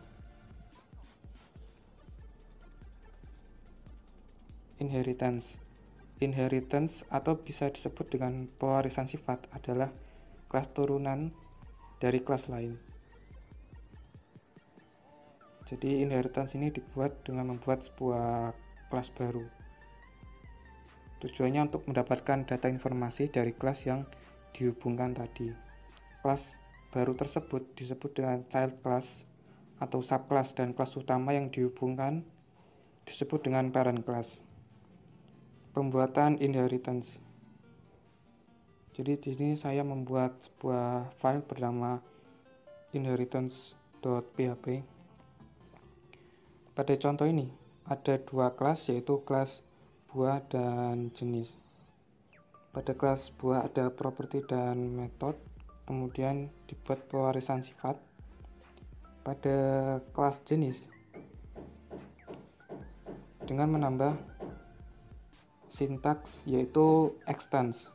Inheritance atau bisa disebut dengan pewarisan sifat adalah kelas turunan dari kelas lain. Jadi inheritance ini dibuat dengan membuat sebuah kelas baru. Tujuannya untuk mendapatkan data informasi dari kelas yang dihubungkan tadi. Kelas baru tersebut disebut dengan child class atau subclass, dan kelas utama yang dihubungkan disebut dengan parent class. Pembuatan inheritance. Jadi di sini saya membuat sebuah file bernama inheritance.php. Pada contoh ini ada dua kelas, yaitu kelas buah dan jenis. Pada kelas buah ada properti dan method, kemudian dibuat pewarisan sifat. Pada kelas jenis dengan menambah sintaks yaitu extends.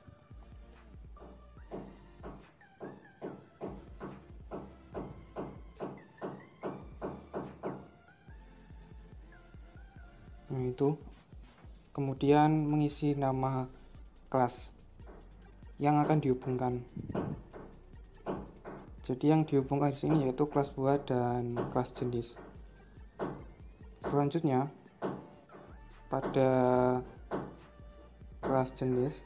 Itu kemudian mengisi nama kelas yang akan dihubungkan. Jadi yang dihubungkan di sini yaitu kelas buah dan kelas jenis. Selanjutnya pada kelas jenis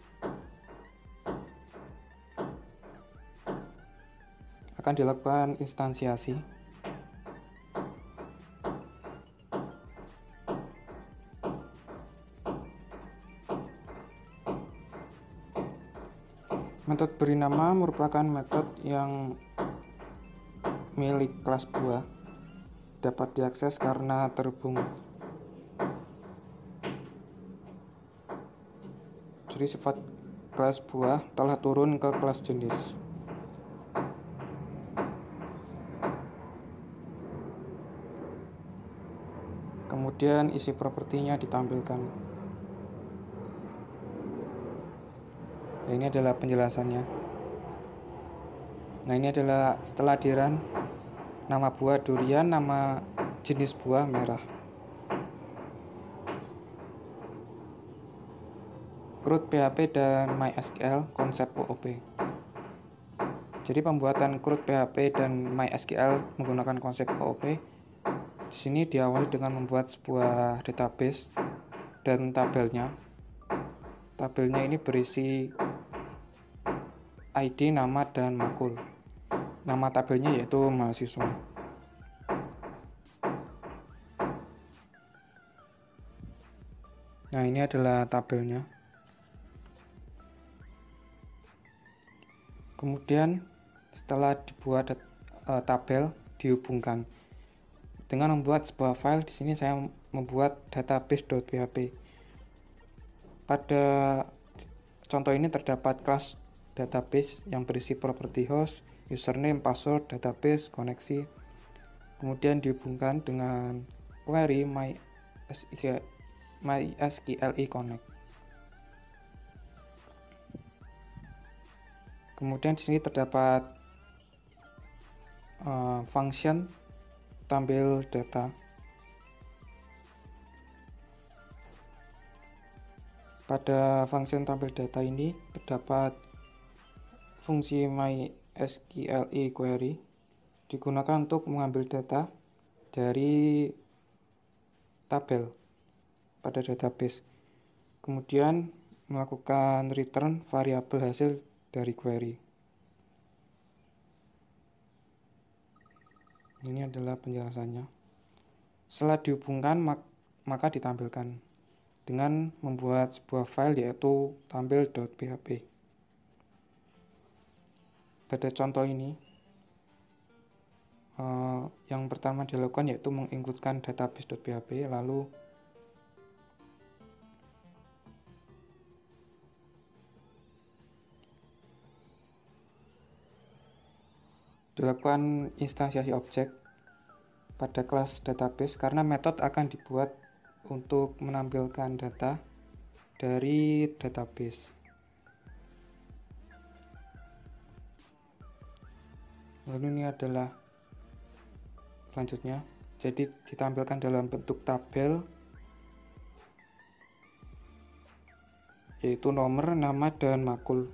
akan dilakukan instansiasi. Metode beri nama merupakan metode yang milik kelas buah, dapat diakses karena terhubung. Jadi sifat kelas buah telah turun ke kelas jenis. Kemudian isi propertinya ditampilkan. Nah, ini adalah penjelasannya. Nah, ini adalah setelah dirun, nama buah durian, nama jenis buah merah. CRUD PHP dan MySQL konsep OOP. Jadi pembuatan CRUD PHP dan MySQL menggunakan konsep OOP. Di sini diawali dengan membuat sebuah database dan tabelnya. Tabelnya ini berisi ID, nama, dan makul. Nama tabelnya yaitu mahasiswa. Nah, ini adalah tabelnya. Kemudian setelah dibuat tabel, dihubungkan dengan membuat sebuah file. Di sini saya membuat database.php. Pada contoh ini terdapat kelas database yang berisi properti host, username, password, database, koneksi. Kemudian dihubungkan dengan query MySQLi connect. Kemudian di sini terdapat function tampil data. Pada function tampil data ini terdapat fungsi MySQLi query, digunakan untuk mengambil data dari tabel pada database, kemudian melakukan return variabel hasil dari query. Ini adalah penjelasannya. Setelah dihubungkan maka ditampilkan dengan membuat sebuah file yaitu tampil.php. Pada contoh ini yang pertama dilakukan yaitu menginputkan database.php, lalu dilakukan instansiasi objek pada kelas database karena metode akan dibuat untuk menampilkan data dari database. Lalu ini adalah selanjutnya, jadi ditampilkan dalam bentuk tabel yaitu nomor, nama, dan makul.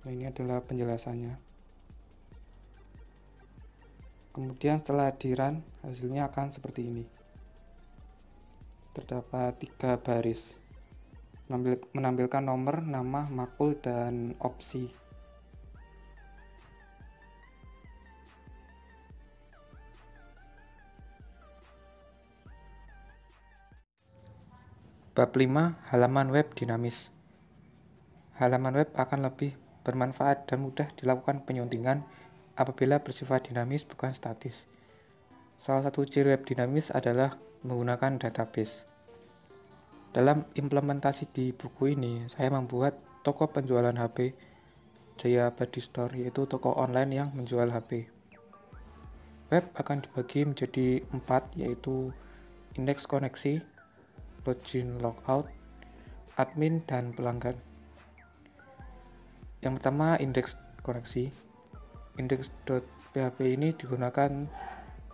Nah, ini adalah penjelasannya. Kemudian setelah di-run, hasilnya akan seperti ini. Terdapat 3 baris menampilkan nomor, nama, makul, dan opsi. Bab 5, halaman web dinamis. Halaman web akan lebih bermanfaat dan mudah dilakukan penyuntingan apabila bersifat dinamis bukan statis. Salah satu ciri web dinamis adalah menggunakan database. Dalam implementasi di buku ini, saya membuat toko penjualan HP Jaya Abadi Store, yaitu toko online yang menjual HP. Web akan dibagi menjadi 4, yaitu indeks koneksi, login logout, admin, dan pelanggan. Yang pertama, indeks koneksi. Index.php ini digunakan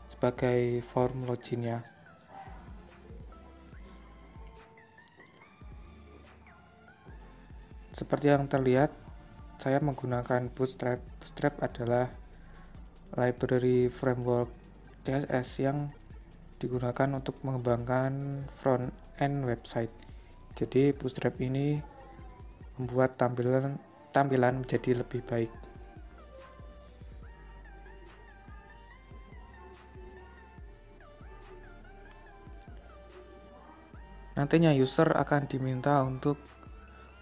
sebagai form loginnya. Seperti yang terlihat, saya menggunakan Bootstrap. Bootstrap adalah library framework CSS yang digunakan untuk mengembangkan front-end website. Jadi Bootstrap ini membuat tampilan menjadi lebih baik. Nantinya user akan diminta untuk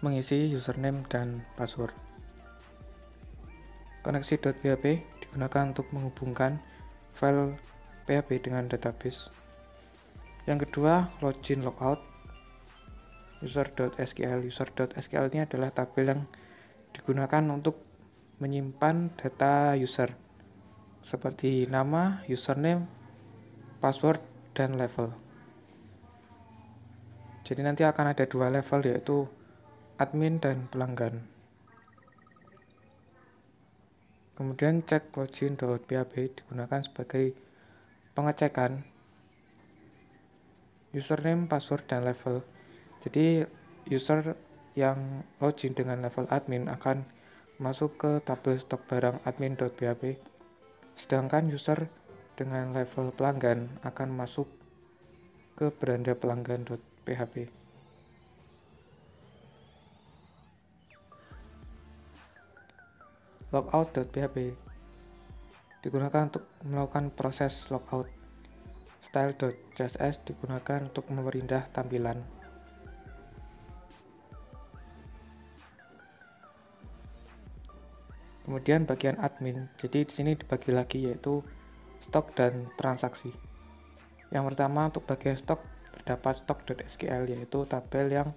mengisi username dan password. Koneksi.php digunakan untuk menghubungkan file PHP dengan database. Yang kedua, login logout. User.sql. User.sql ini adalah tabel yang digunakan untuk menyimpan data user seperti nama, username, password, dan level. Jadi nanti akan ada 2 level, yaitu admin dan pelanggan. Kemudian cek login.php digunakan sebagai pengecekan username, password, dan level. Jadi user yang login dengan level admin akan masuk ke tabel stok barang admin.php, sedangkan user dengan level pelanggan akan masuk ke beranda pelanggan.php. Logout.php digunakan untuk melakukan proses logout. Style.css digunakan untuk memperindah tampilan. Kemudian bagian admin. Jadi di sini dibagi lagi, yaitu stok dan transaksi. Yang pertama, untuk bagian stok terdapat stok.sql, yaitu tabel yang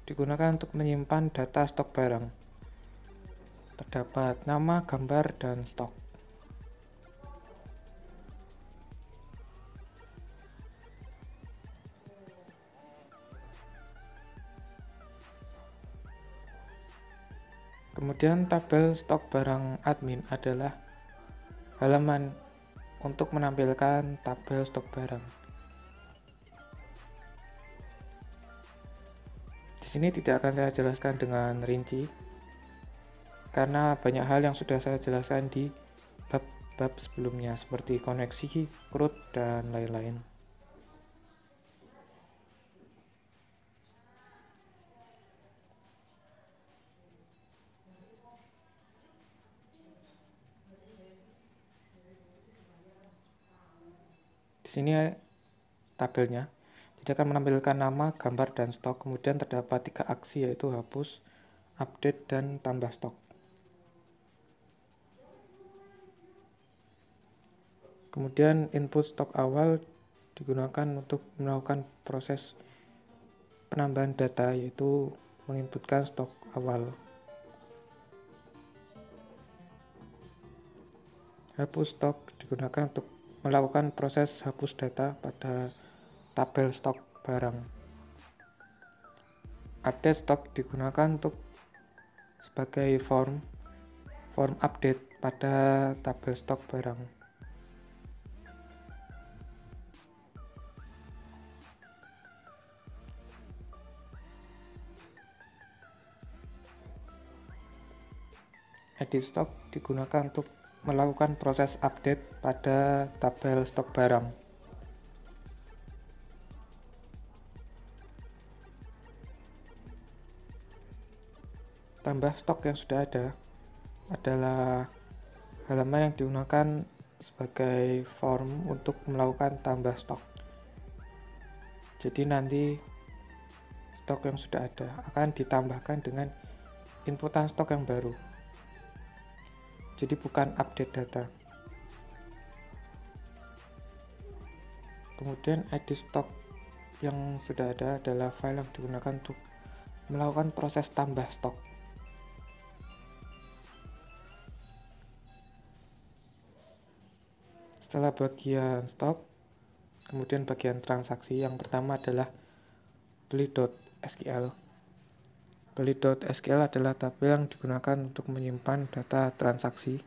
digunakan untuk menyimpan data stok barang. Terdapat nama, gambar, dan stok. Kemudian tabel stok barang admin adalah halaman untuk menampilkan tabel stok barang. Di sini tidak akan saya jelaskan dengan rinci karena banyak hal yang sudah saya jelaskan di bab-bab sebelumnya seperti koneksi, CRUD, dan lain-lain. Di sini tabelnya. Jadi akan menampilkan nama, gambar, dan stok. Kemudian terdapat 3 aksi, yaitu hapus, update, dan tambah stok. Kemudian input stok awal digunakan untuk melakukan proses penambahan data, yaitu menginputkan stok awal. Hapus stok digunakan untuk melakukan proses hapus data pada tabel stok barang. Update stok digunakan untuk sebagai form update pada tabel stok barang. Edit stok digunakan untuk melakukan proses update pada tabel stok barang. Tambah stok yang sudah ada adalah halaman yang digunakan sebagai form untuk melakukan tambah stok. Jadi nanti stok yang sudah ada, akan ditambahkan dengan inputan stok yang baru. Jadi bukan update data. Kemudian edit stok yang sudah ada adalah file yang digunakan untuk melakukan proses tambah stok. Setelah bagian stok, kemudian bagian transaksi, yang pertama adalah beli.sql. Beli.sql adalah tabel yang digunakan untuk menyimpan data transaksi.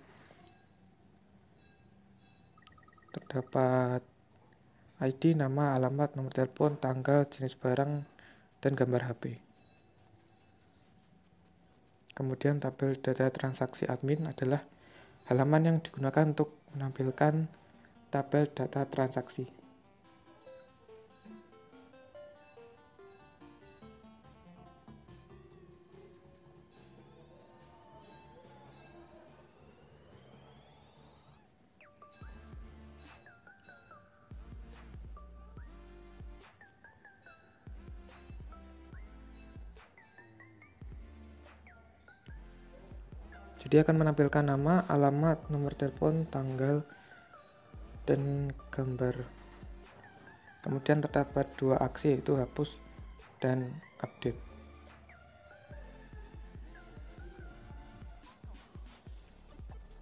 Terdapat ID, nama, alamat, nomor telepon, tanggal, jenis barang, dan gambar HP. Kemudian tabel data transaksi admin adalah halaman yang digunakan untuk menampilkan tabel data transaksi. Jadi akan menampilkan nama, alamat, nomor telepon, tanggal, dan gambar. Kemudian terdapat dua aksi, yaitu hapus dan update.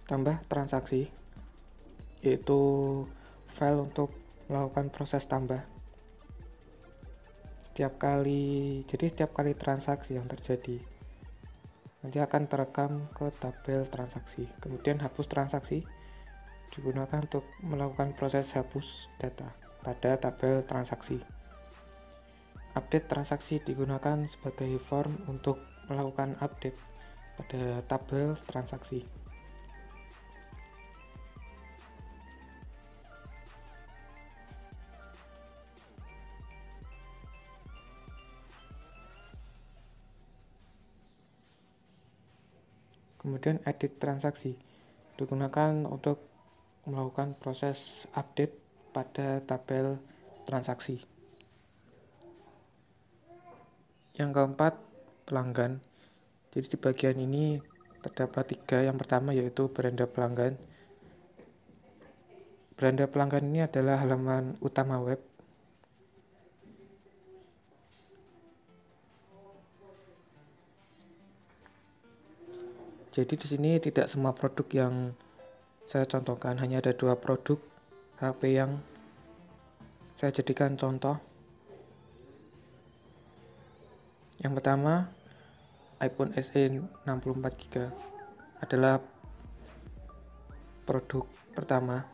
Tambah transaksi, yaitu file untuk melakukan proses tambah. Setiap kali transaksi yang terjadi nanti akan terekam ke tabel transaksi. Kemudian hapus transaksi digunakan untuk melakukan proses hapus data pada tabel transaksi. Update transaksi digunakan sebagai form untuk melakukan update pada tabel transaksi. Kemudian edit transaksi digunakan untuk melakukan proses update pada tabel transaksi. Yang keempat, pelanggan. Jadi di bagian ini terdapat 3. Yang pertama yaitu beranda pelanggan. Beranda pelanggan ini adalah halaman utama web. Jadi di sini tidak semua produk yang saya contohkan, hanya ada 2 produk HP yang saya jadikan contoh. Yang pertama, iPhone SE 64GB adalah produk pertama.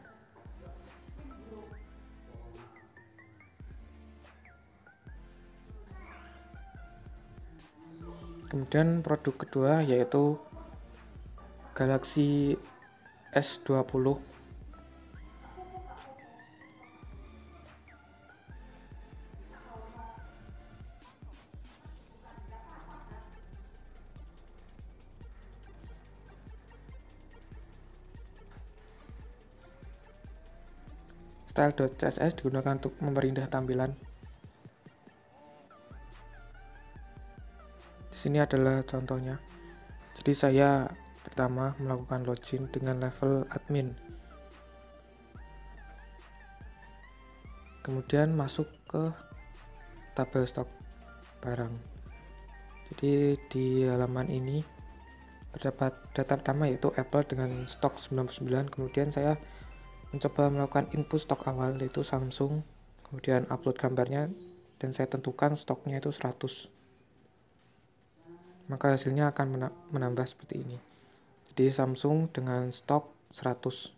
Kemudian produk kedua yaitu Galaxy S20. Style.css digunakan untuk memperindah tampilan. Di sini adalah contohnya. Jadi saya pertama melakukan login dengan level admin. Kemudian masuk ke tabel stok barang. Jadi di halaman ini terdapat data pertama yaitu Apple dengan stok 99. Kemudian saya mencoba melakukan input stok awal yaitu Samsung, kemudian upload gambarnya dan saya tentukan stoknya itu 100. Maka hasilnya akan menambah seperti ini. Jadi Samsung dengan stok 100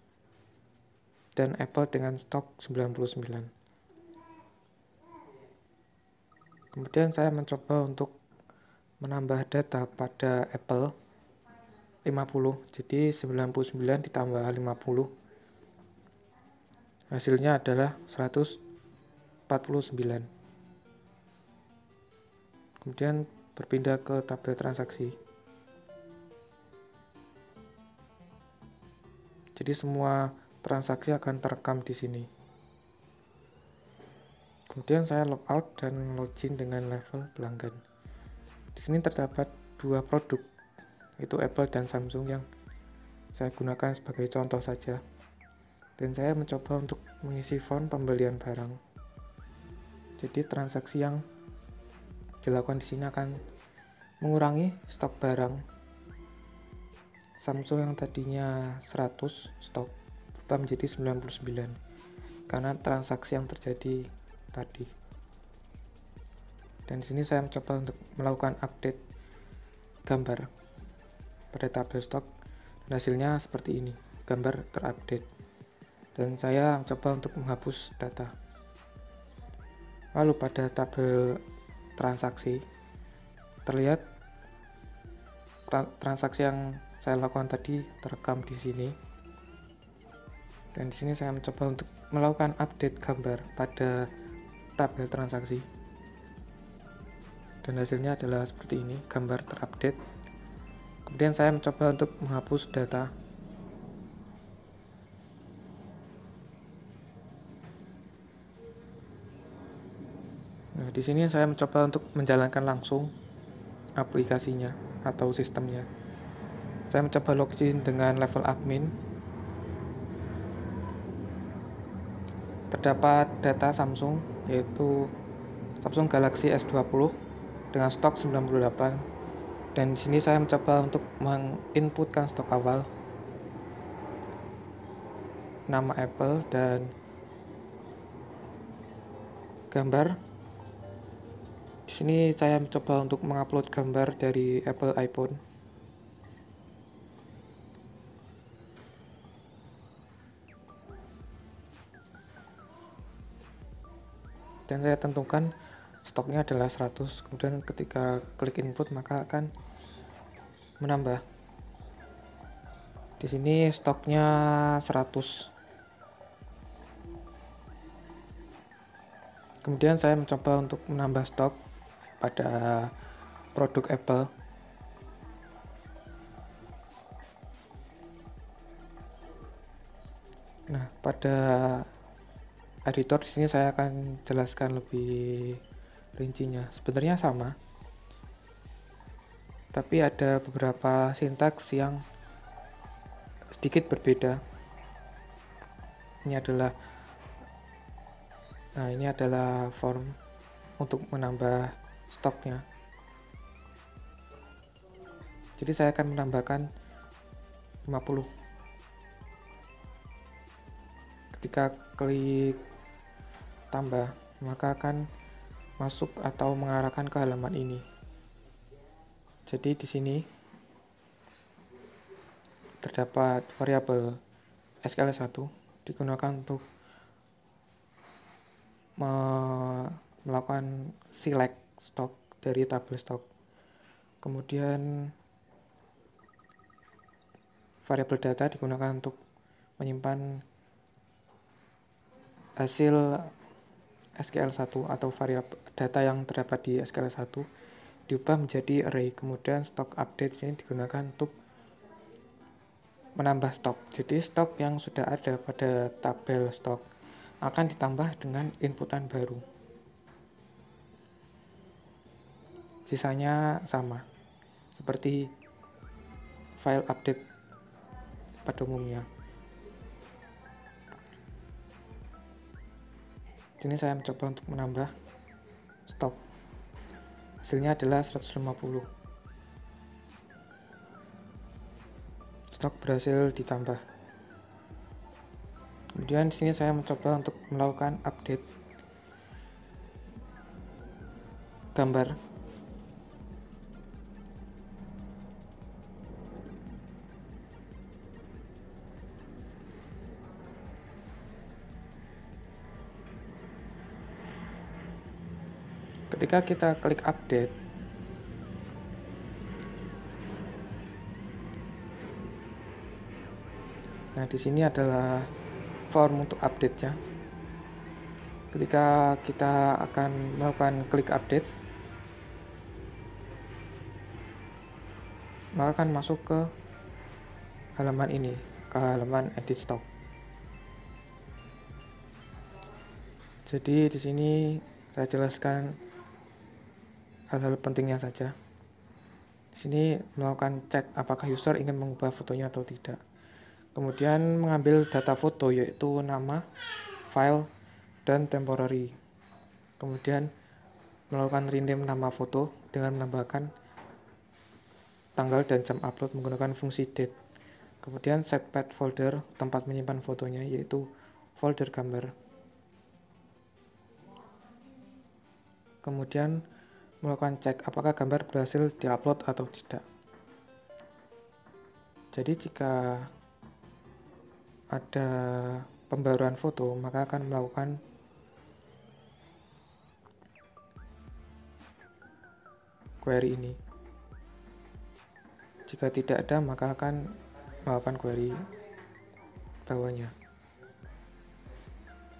dan Apple dengan stok 99. Kemudian saya mencoba untuk menambah data pada Apple 50. Jadi 99 ditambah 50. Hasilnya adalah 149. Kemudian berpindah ke tabel transaksi. Jadi semua transaksi akan terekam di sini. Kemudian saya logout dan login dengan level pelanggan. Di sini terdapat dua produk, yaitu Apple dan Samsung yang saya gunakan sebagai contoh saja. Dan saya mencoba untuk mengisi form pembelian barang. Jadi transaksi yang dilakukan di sini akan mengurangi stok barang Samsung yang tadinya 100 stok berubah menjadi 99 karena transaksi yang terjadi tadi. Dan di sini saya mencoba untuk melakukan update gambar pada tabel stok dan hasilnya seperti ini, gambar terupdate. Dan saya mencoba untuk menghapus data. Lalu pada tabel transaksi terlihat transaksi yang saya lakukan tadi terekam di sini. Dan di sini saya mencoba untuk melakukan update gambar pada tabel transaksi. Dan hasilnya adalah seperti ini, gambar terupdate. Kemudian saya mencoba untuk menghapus data. Nah, di sini saya mencoba untuk menjalankan langsung aplikasinya atau sistemnya. Saya mencoba login dengan level admin. Terdapat data Samsung, yaitu Samsung Galaxy S20 dengan stok 98. Dan di sini saya mencoba untuk menginputkan stok awal, nama Apple dan gambar. Di sini saya mencoba untuk mengupload gambar dari Apple iPhone. Dan saya tentukan stoknya adalah 100. Kemudian ketika klik input maka akan menambah. Di sini stoknya 100. Kemudian saya mencoba untuk menambah stok pada produk Apple. Nah, pada editor di sini saya akan jelaskan lebih rincinya. Sebenarnya sama, tapi ada beberapa sintaks yang sedikit berbeda. Ini adalah form untuk menambah stoknya. Jadi saya akan menambahkan 50. Ketika klik tambah, maka akan masuk atau mengarahkan ke halaman ini. Jadi di sini terdapat variabel SKL1 digunakan untuk melakukan select stok dari tabel stok. Kemudian variabel data digunakan untuk menyimpan hasil SKL1 atau variabel data yang terdapat di SKL1 diubah menjadi array. Kemudian stok update ini digunakan untuk menambah stok. Jadi stok yang sudah ada pada tabel stok akan ditambah dengan inputan baru. Sisanya sama seperti file update pada umumnya. Ini saya mencoba untuk menambah stok. Hasilnya adalah 150. Stok berhasil ditambah. Kemudian di sini saya mencoba untuk melakukan update gambar. Ketika kita klik update, nah di sini adalah form untuk update-nya. Ketika kita akan melakukan klik update, maka akan masuk ke halaman ini, ke halaman edit stock. Jadi di sini saya jelaskan hal-hal pentingnya saja. Di sini melakukan cek apakah user ingin mengubah fotonya atau tidak. Kemudian mengambil data foto yaitu nama, file, dan temporary. Kemudian melakukan rename nama foto dengan menambahkan tanggal dan jam upload menggunakan fungsi date. Kemudian set path folder tempat menyimpan fotonya yaitu folder gambar. Kemudian melakukan cek apakah gambar berhasil diupload atau tidak. Jadi jika ada pembaruan foto, maka akan melakukan query ini. Jika tidak ada, maka akan melakukan query bawahnya.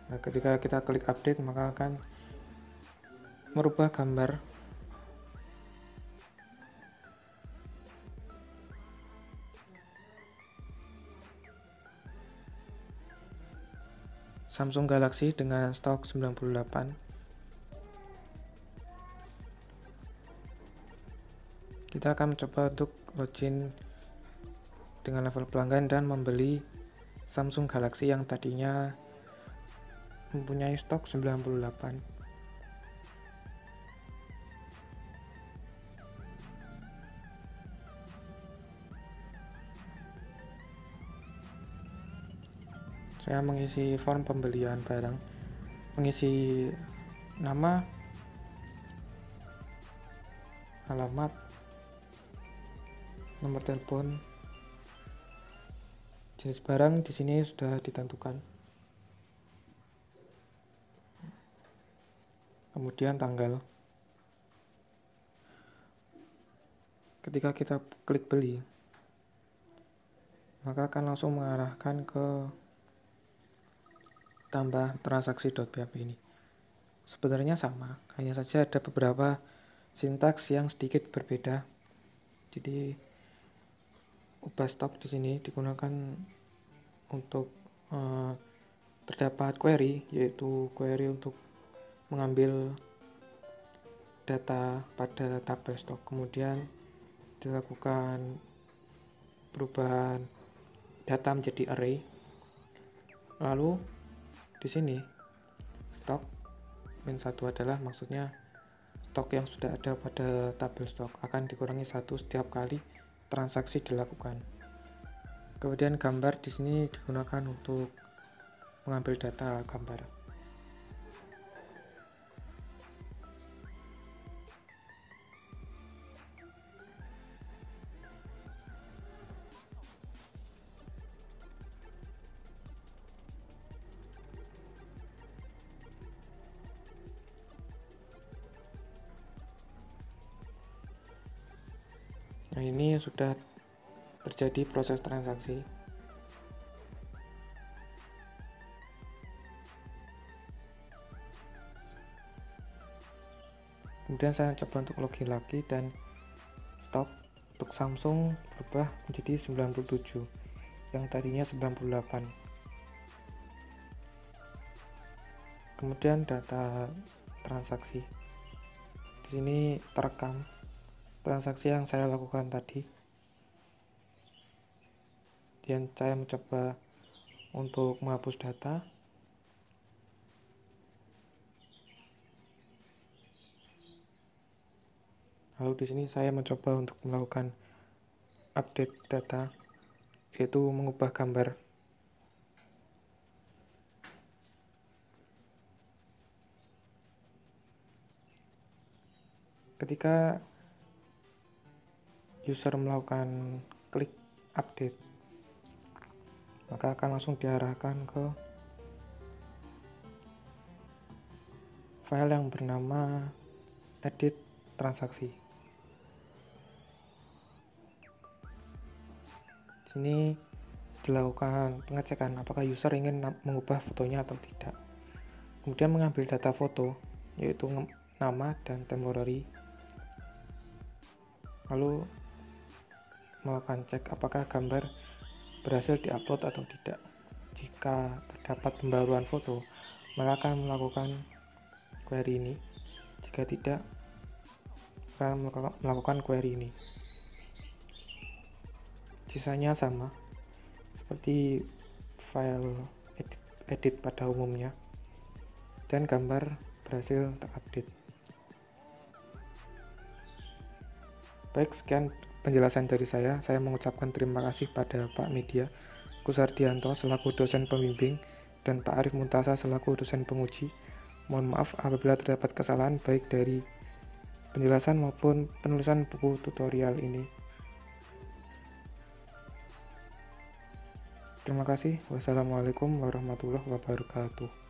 Nah, ketika kita klik update, maka akan merubah gambar Samsung Galaxy dengan stok 98. Kita akan mencoba untuk login dengan level pelanggan dan membeli Samsung Galaxy yang tadinya mempunyai stok 98. Saya mengisi form pembelian barang, mengisi nama, alamat, nomor telepon, jenis barang di sini sudah ditentukan. Kemudian tanggal. Ketika kita klik beli, maka akan langsung mengarahkan ke tambah transaksi.php ini. Sebenarnya sama, hanya saja ada beberapa sintaks yang sedikit berbeda. Jadi ubah stok di sini digunakan untuk terdapat query, yaitu query untuk mengambil data pada tabel stok, kemudian dilakukan perubahan data menjadi array. Lalu di sini stok -1 adalah maksudnya stok yang sudah ada pada tabel stok akan dikurangi 1 setiap kali transaksi dilakukan. Kemudian gambar di sini digunakan untuk mengambil data gambar. Nah, ini sudah terjadi proses transaksi. Kemudian saya coba untuk login lagi dan stok untuk Samsung berubah menjadi 97 yang tadinya 98. Kemudian data transaksi. Di sini terekam transaksi yang saya lakukan tadi. Dan saya mencoba untuk menghapus data. Lalu di sini saya mencoba untuk melakukan update data, yaitu mengubah gambar. Ketika user melakukan klik update, maka akan langsung diarahkan ke file yang bernama edit transaksi. Di sini dilakukan pengecekan apakah user ingin mengubah fotonya atau tidak. Kemudian mengambil data foto, yaitu nama dan temporary. Lalu melakukan cek apakah gambar berhasil diupload atau tidak. Jika terdapat pembaruan foto, maka akan melakukan query ini. Jika tidak, akan melakukan query ini. Sisanya sama seperti file edit pada umumnya, dan gambar berhasil terupdate. Baik, sekian penjelasan dari saya. Saya mengucapkan terima kasih pada Pak Media Kusardianto selaku dosen pembimbing dan Pak Arif Muntasa selaku dosen penguji. Mohon maaf apabila terdapat kesalahan baik dari penjelasan maupun penulisan buku tutorial ini. Terima kasih. Wassalamualaikum warahmatullahi wabarakatuh.